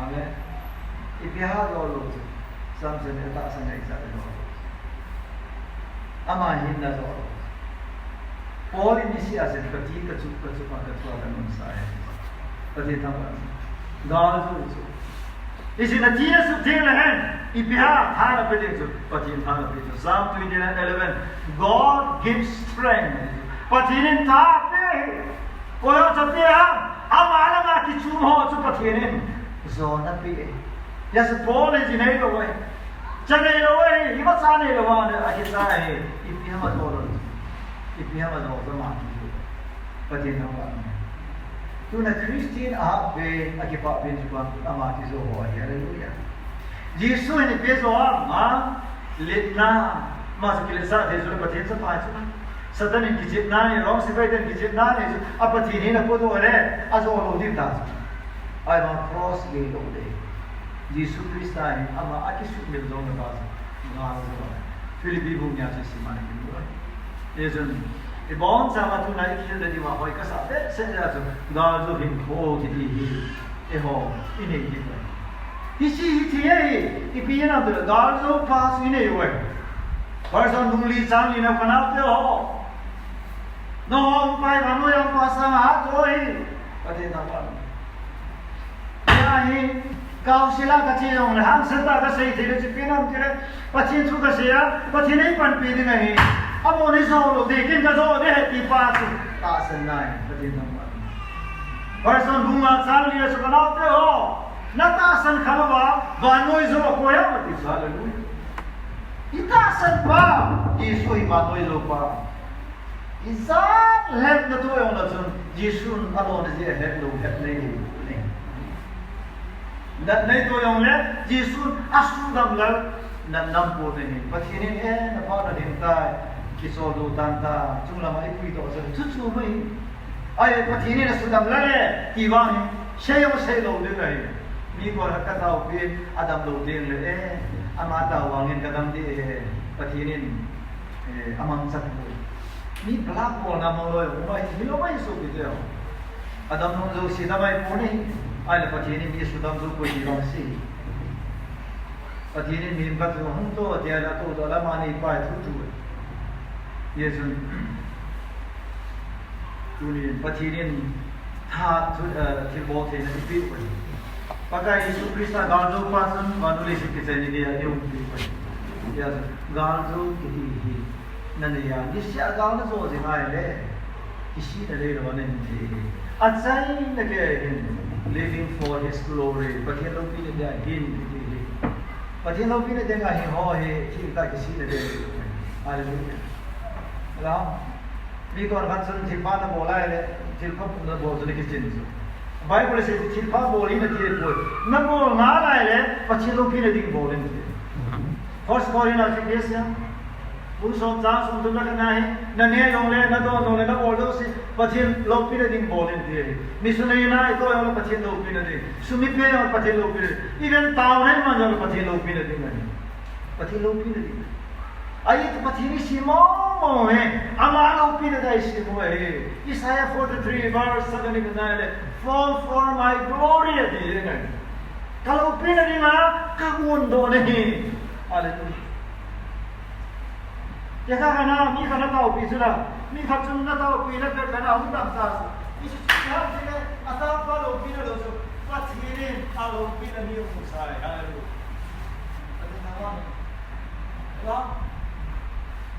Speaker 1: Amen. Ipiha dulu, Samson itu tak sangat excited dulu. Ama hinda dulu. Paul ini sih asyik pati kecupa kan saya. Pati tahu. Gal tu. Isi nanti sudah lehen. Ipiha thana pe dekho patin thana pe Psalm 29:11 God gives strength patinin tha pe koyo chate ha amala ma ki chum ho chu patinin zona pe yes Paul is in it away chane away iba sane lawan akisa hai ipiha ma do ma ki patin ha tu na Christian a pe akipa pe chu ama ki zo ho hallelujah Yesus ini besok, litna masuk kilesa Yesus berarti apa itu? Sedang kita nani, orang sebaik kita nani, apa ini nak bodoh ada, asal orang di atas. Ayam cross gate oleh. Yesus Kristus ini, ama aki sumber dong lepas, nggak Filipi punya sisi mana gitu. Yesus, ibon sama tu naik kita dari mana? Kau kasar, saya tu, nggak tu himpo jadi, ini gitu. Isi tiada, ipian ada, galzo pas ini juga. Pasal nungli sang ini kenapa ho? No, pai kamu yang pasang hati, pasti nampak. Ya ini kau sila kecil yang hang serta kasih tidak cipinam tidak, pasti tu kasih ya, pasti ni pan pilih ni. Amo ni sahulu, dekin kasih deh tipas tak senai, pasti nampak. Pasal bunga sang ini kenapa ho? Natasan kalawa, banoi zo koya mati hallelujah. Itasan pa, Yesus banoi zo pa. Izan lep na to yung natun, Yesus ano na siya lep na ni. Dat na ito yung lep, Yesus asudam lep na nampo ni. Patinin napana din tayo, kisodo tanta, jumla maipito sa tutsumay. Ay patinin asudam lep, iwang siya yung sa'yo din ay. Ni ko kataw pi adam lo din le amata wangin kadam di patinin amang sakmo ni black ko na mo lo umay hilo mai so bideo adam no zo si damay puni ay patinin ni sudam zo ko hirang si patinin ni bat lo hunto dia la to da mani pa tu yesun tuni patinin tha tilbo the na pi ko Pakai Yesus Kristus galzo pasan manusia kita ni dia dia umpi. Ya galzo kiti nani ya nisya galzo zingai le kisi nade rawane ni. Atsai nage living for His glory. Pakai lopi ni dia hin kiti. Pakai lopi ni dia ngahi ho he kita kisi nade. Hallelujah. Lah, ni kau kansun thipa na bola le thipa na bola ni kisi ni. Bible says tilpa boli na tiye boy. Na bol na lai le pachilo pine ding bolin tiye. First Corinthians 15 คุณสมจ้าสมทุนนักนายนั่นเนี่ยยองเลยนั่นโดนเลยนั่นโอลสิประเทศโลกปีนดิ่งโบลินทีมิสุนัยน่าตัวยังประเทศโลกปีนดิ่งสุมิเพย์ยังประเทศโลกปีนอีเวนต์ตาวนั้นมันยังประเทศโลกปีนดิ่งเลยประเทศโลกปีนดิ่งไอ้ที่ประเทศนี้สิโม่เฮ้อามาโลกปีนได้สิโม่เฮ้อิสาย43 verse 7นี่ก็ได้เลย fall for my glory ดีเลยไงkalau pindah di mana kawan doa ni, ada tu. Ya kan, ni kan tahu pisah, ni kan cuma tahu pindah ke mana aku tak tahu. Isu siapa sih? Asal kalau pindah dosa, pasti ni kalau pindah ni usai, ada tu. Ada nama ni, ya.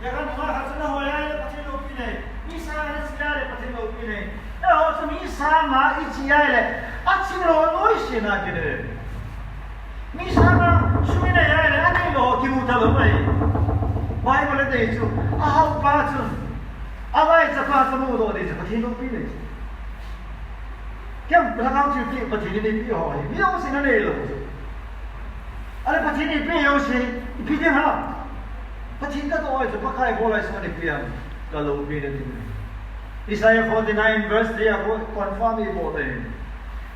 Speaker 1: Ya kan, orang hasilnya hoya ni pasti lo pindah. Ni sana sekarang pasti lo pindah. Oh, semua sama, iciya le. Asyik lo noise nak kira. Misana sumina yaile anai lo kimuta lo mai Bible de chu ahau pa chu awai chapa samu do de chu pathin lo pi le kyam lakang chu pi pathin ni pi ho ni yo sin ne lo ale pathin ni pi yo sin pi de ha pathin ka do ai chu pakai bo lai so ni pi am ka lo pi de ni Isaiah 49 verse 3 ko confirm i bo de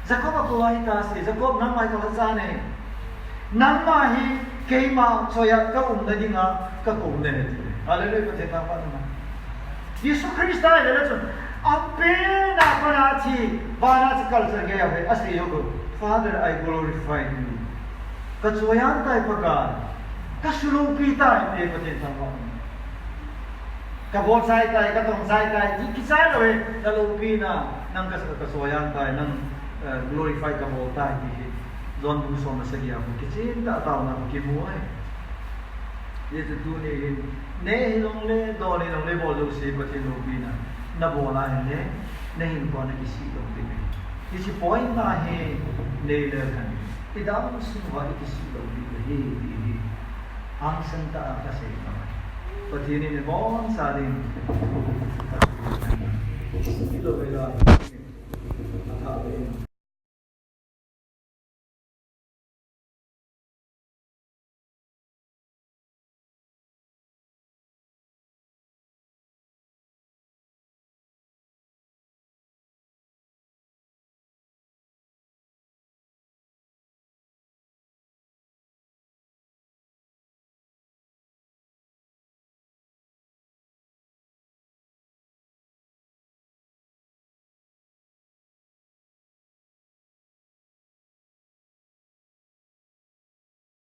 Speaker 1: Jacob ko ai ta si Jacob nang mai ka sa ne Nama hi keima soya ka dinga ka ne. Haleluya pateta pa naman. Yesus Kristus ay leson. Apena panati bana sa kalsar gaya he asli yogo. Father, I glorify you. Katsuyan tayo pagka kasulupi tayo te pateta pa. Kabonsay tayo, katungsay tayo, ikisay lo dalupi na ng kasuyan tayo ng glorify kabol tayo. Zon buso masagi ako kitchen ta tao na kimuhay. Yeto tuni ne hilong le do ni long le bolo si pati lobina na bola ne ne hin ko na isi long tibe. Isi point na he ne le kan. Idam suwa isi long tibe he ang santa kasi naman. Pati ni bon sa din. Ilo bela.